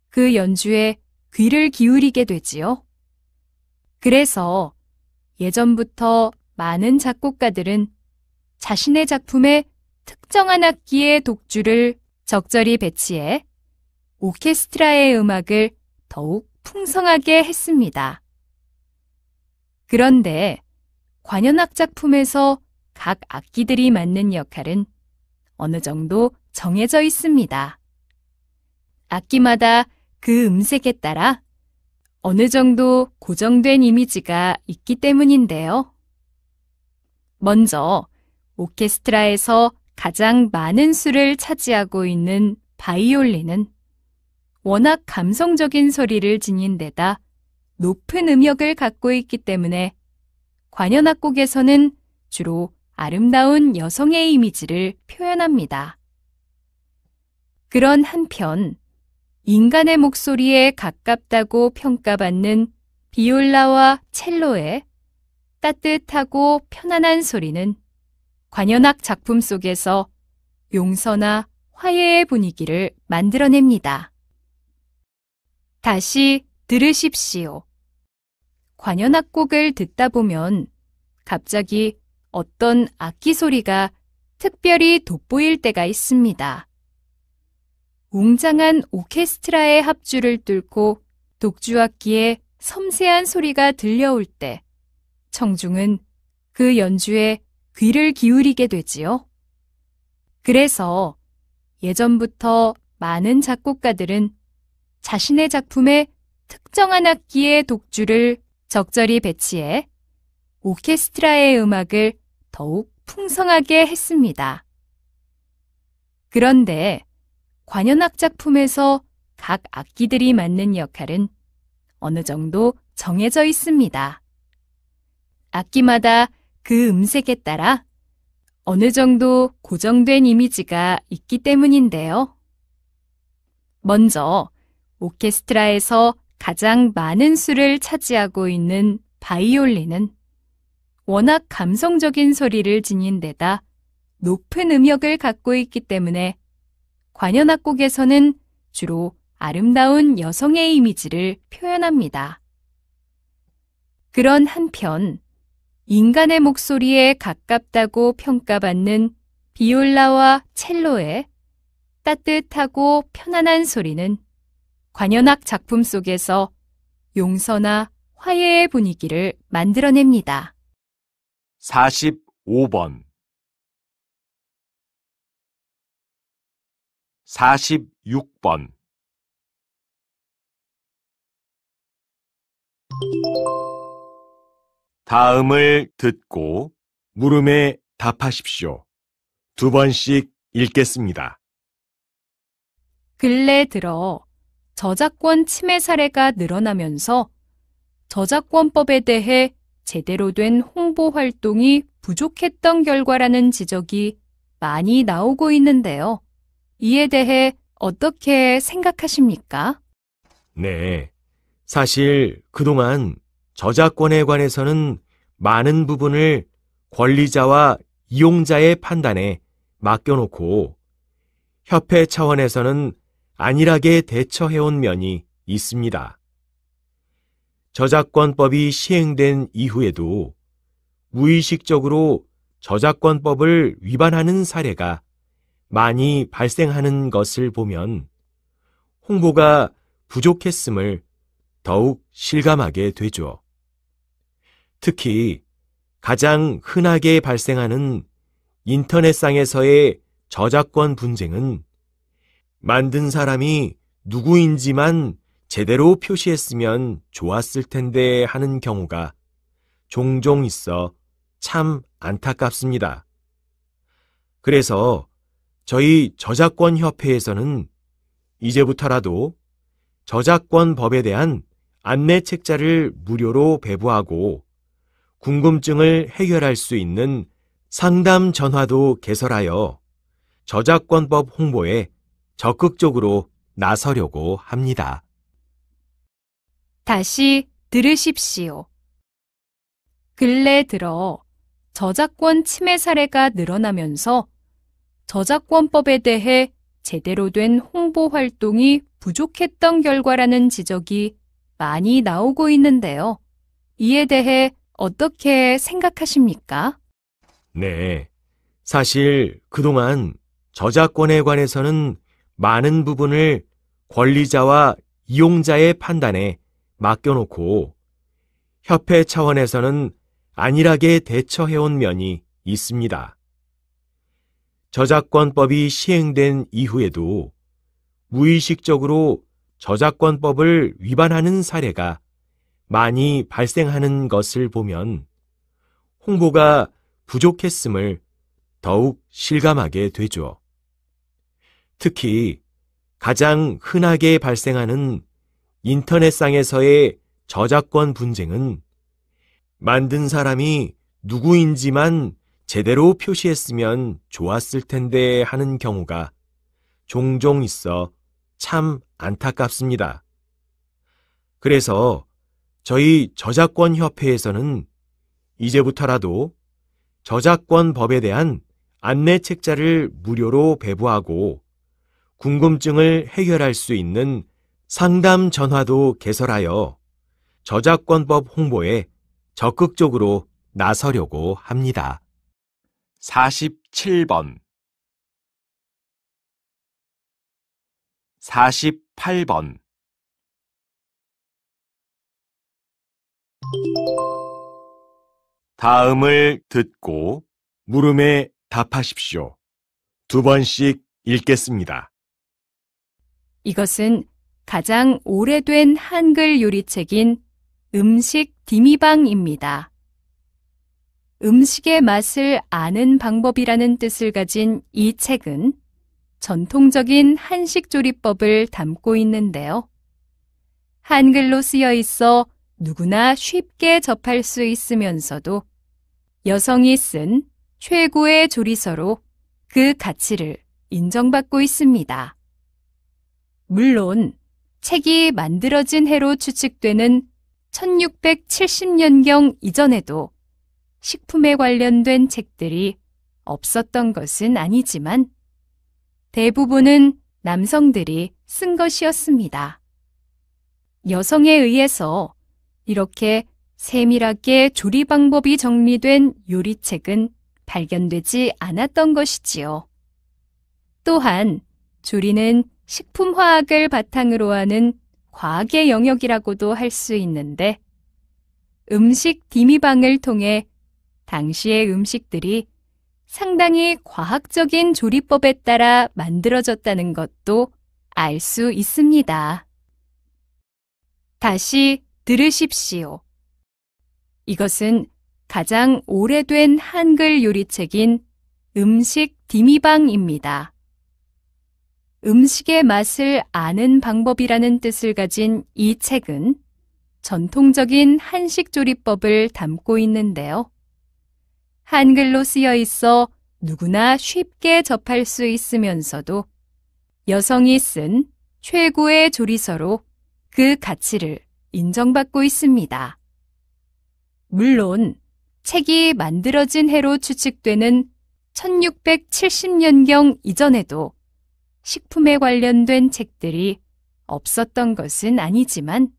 그 연주에 귀를 기울이게 되지요. 그래서 예전부터 많은 작곡가들은 자신의 작품에 특정한 악기의 독주를 적절히 배치해 오케스트라의 음악을 더욱 풍성하게 했습니다. 그런데 관현악 작품에서 각 악기들이 맡는 역할은 어느 정도 정해져 있습니다. 악기마다 그 음색에 따라 어느 정도 고정된 이미지가 있기 때문인데요. 먼저 오케스트라에서 가장 많은 수를 차지하고 있는 바이올린은 워낙 감성적인 소리를 지닌 데다 높은 음역을 갖고 있기 때문에 관현악곡에서는 주로 아름다운 여성의 이미지를 표현합니다. 그런 한편 인간의 목소리에 가깝다고 평가받는 비올라와 첼로의 따뜻하고 편안한 소리는 관현악 작품 속에서 용서나 화해의 분위기를 만들어냅니다. 다시 들으십시오. 관현악곡을 듣다 보면 갑자기 어떤 악기 소리가 특별히 돋보일 때가 있습니다. 웅장한 오케스트라의 합주를 뚫고 독주악기의 섬세한 소리가 들려올 때 청중은 그 연주에 귀를 기울이게 되지요. 그래서 예전부터 많은 작곡가들은 자신의 작품에 특정한 악기의 독주를 적절히 배치해 오케스트라의 음악을 더욱 풍성하게 했습니다. 그런데 관현악 작품에서 각 악기들이 맡는 역할은 어느 정도 정해져 있습니다. 악기마다 그 음색에 따라 어느 정도 고정된 이미지가 있기 때문인데요. 먼저 오케스트라에서 가장 많은 수를 차지하고 있는 바이올린은 워낙 감성적인 소리를 지닌 데다 높은 음역을 갖고 있기 때문에 관현악곡에서는 주로 아름다운 여성의 이미지를 표현합니다. 그런 한편 인간의 목소리에 가깝다고 평가받는 비올라와 첼로의 따뜻하고 편안한 소리는 관현악 작품 속에서 용서나 화해의 분위기를 만들어냅니다. 45번 46번 다음을 듣고 물음에 답하십시오. 2번씩 읽겠습니다. 근래 들어 저작권 침해 사례가 늘어나면서 저작권법에 대해 제대로 된 홍보 활동이 부족했던 결과라는 지적이 많이 나오고 있는데요. 이에 대해 어떻게 생각하십니까? 네. 사실 그동안 저작권에 관해서는 많은 부분을 권리자와 이용자의 판단에 맡겨놓고 협회 차원에서는 안일하게 대처해온 면이 있습니다. 저작권법이 시행된 이후에도 무의식적으로 저작권법을 위반하는 사례가 많이 발생하는 것을 보면 홍보가 부족했음을 더욱 실감하게 되죠. 특히 가장 흔하게 발생하는 인터넷상에서의 저작권 분쟁은 만든 사람이 누구인지만 제대로 표시했으면 좋았을 텐데 하는 경우가 종종 있어 참 안타깝습니다. 그래서 저희 저작권협회에서는 이제부터라도 저작권법에 대한 안내 책자를 무료로 배부하고 궁금증을 해결할 수 있는 상담 전화도 개설하여 저작권법 홍보에 적극적으로 나서려고 합니다. 다시 들으십시오. 근래 들어 저작권 침해 사례가 늘어나면서 저작권법에 대해 제대로 된 홍보 활동이 부족했던 결과라는 지적이 많이 나오고 있는데요. 이에 대해 어떻게 생각하십니까? 네. 사실 그동안 저작권에 관해서는 많은 부분을 권리자와 이용자의 판단에 맡겨놓고 협회 차원에서는 안일하게 대처해온 면이 있습니다. 저작권법이 시행된 이후에도 무의식적으로 저작권법을 위반하는 사례가 많이 발생하는 것을 보면 홍보가 부족했음을 더욱 실감하게 되죠. 특히 가장 흔하게 발생하는 인터넷상에서의 저작권 분쟁은 만든 사람이 누구인지만 제대로 표시했으면 좋았을 텐데 하는 경우가 종종 있어 참 안타깝습니다. 그래서 저희 저작권협회에서는 이제부터라도 저작권법에 대한 안내 책자를 무료로 배부하고 궁금증을 해결할 수 있는 상담 전화도 개설하여 저작권법 홍보에 적극적으로 나서려고 합니다. 47번 48번 다음을 듣고 물음에 답하십시오. 2번씩 읽겠습니다. 이것은 가장 오래된 한글 요리책인 음식 디미방입니다. 음식의 맛을 아는 방법이라는 뜻을 가진 이 책은 전통적인 한식 조리법을 담고 있는데요. 한글로 쓰여 있어 누구나 쉽게 접할 수 있으면서도 여성이 쓴 최고의 조리서로 그 가치를 인정받고 있습니다. 물론 책이 만들어진 해로 추측되는 1670년경 이전에도 식품에 관련된 책들이 없었던 것은 아니지만 대부분은 남성들이 쓴 것이었습니다. 여성에 의해서 이렇게 세밀하게 조리 방법이 정리된 요리책은 발견되지 않았던 것이지요. 또한 조리는 식품화학을 바탕으로 하는 과학의 영역이라고도 할 수 있는데 음식 디미방을 통해 당시의 음식들이 상당히 과학적인 조리법에 따라 만들어졌다는 것도 알 수 있습니다. 다시 들으십시오. 이것은 가장 오래된 한글 요리책인 음식 디미방입니다. 음식의 맛을 아는 방법이라는 뜻을 가진 이 책은 전통적인 한식 조리법을 담고 있는데요. 한글로 쓰여 있어 누구나 쉽게 접할 수 있으면서도 여성이 쓴 최고의 조리서로 그 가치를 인정받고 있습니다. 물론 책이 만들어진 해로 추측되는 1670년경 이전에도 식품에 관련된 책들이 없었던 것은 아니지만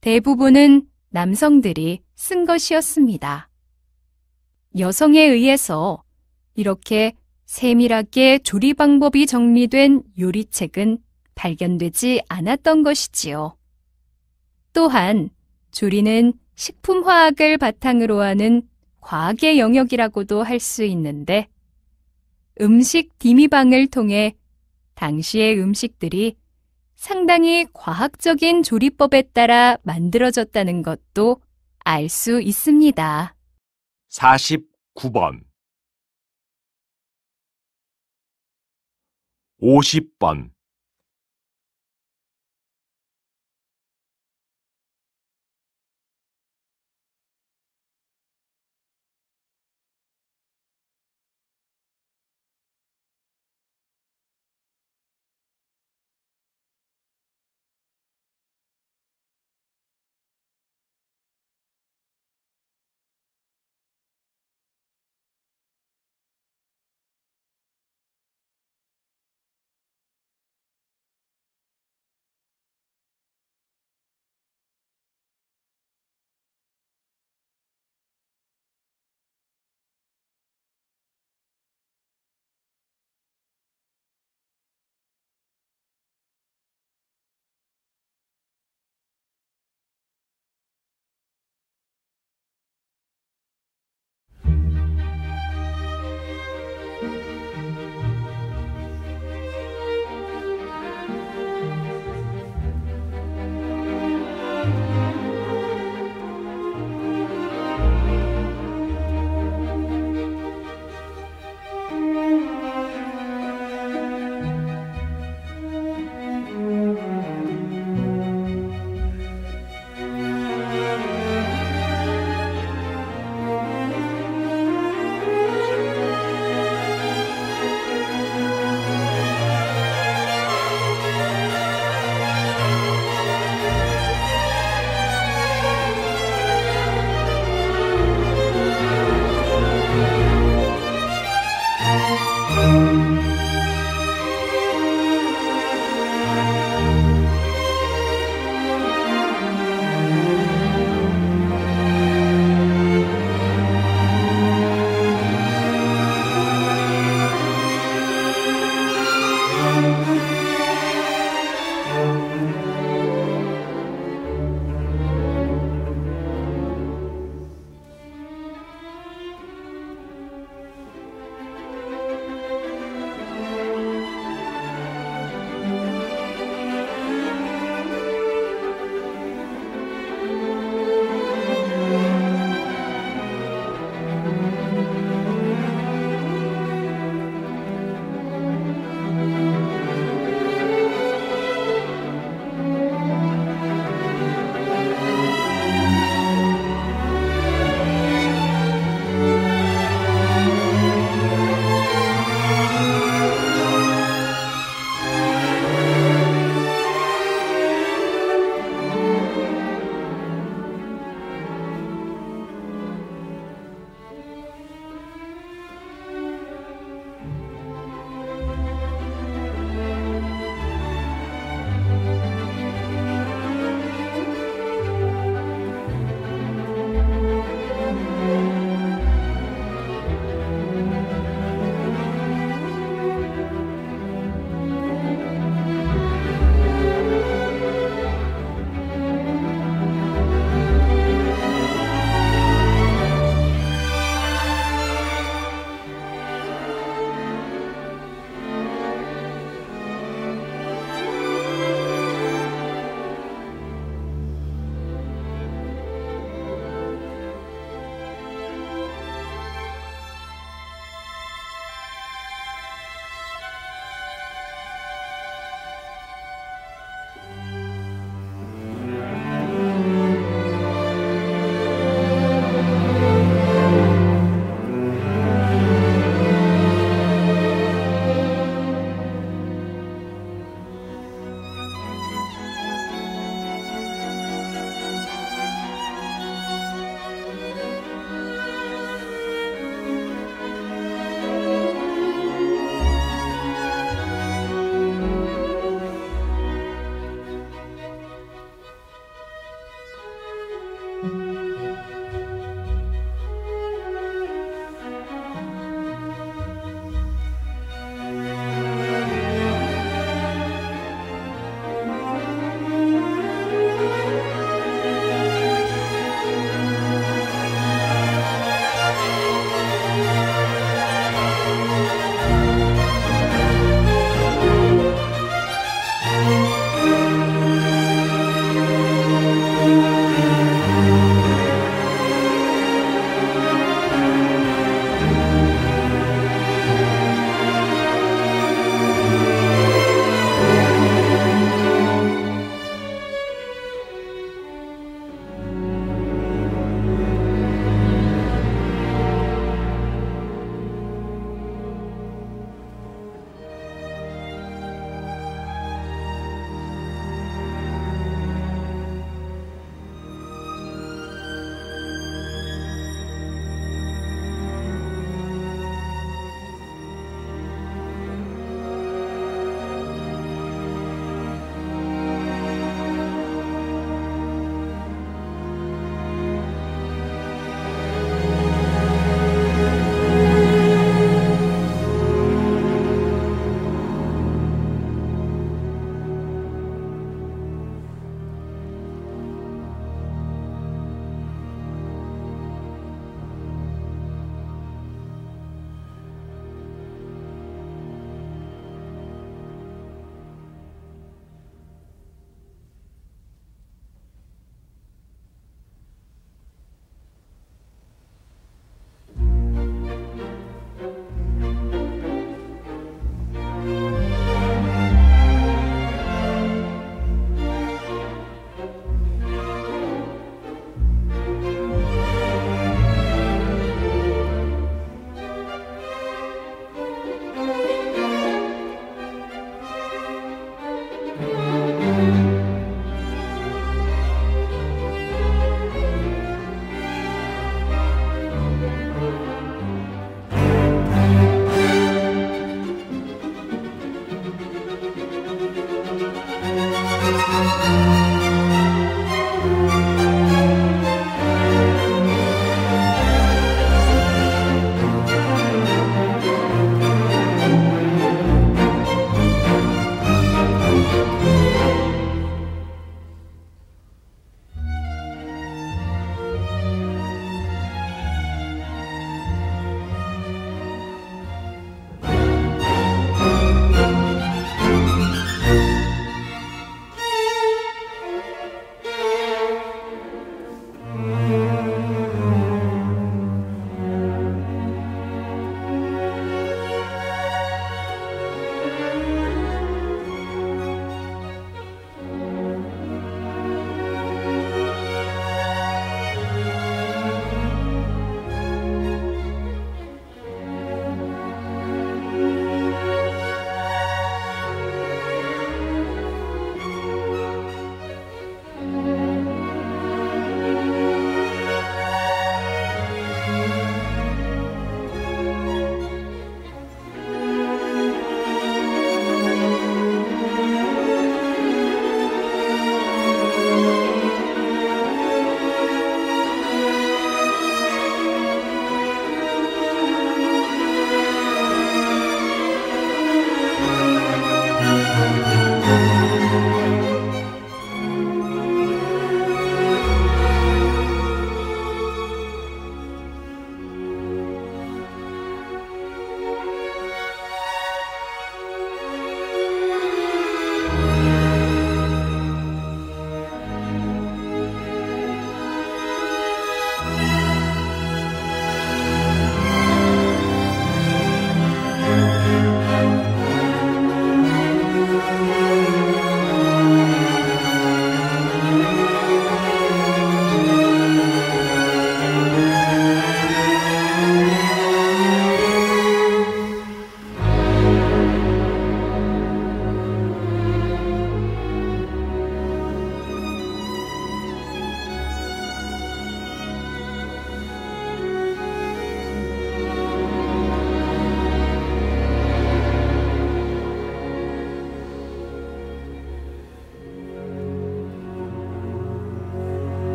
대부분은 남성들이 쓴 것이었습니다. 여성에 의해서 이렇게 세밀하게 조리 방법이 정리된 요리책은 발견되지 않았던 것이지요. 또한 조리는 식품화학을 바탕으로 하는 과학의 영역이라고도 할 수 있는데 음식 디미방을 통해 당시의 음식들이 상당히 과학적인 조리법에 따라 만들어졌다는 것도 알 수 있습니다. 49번 50번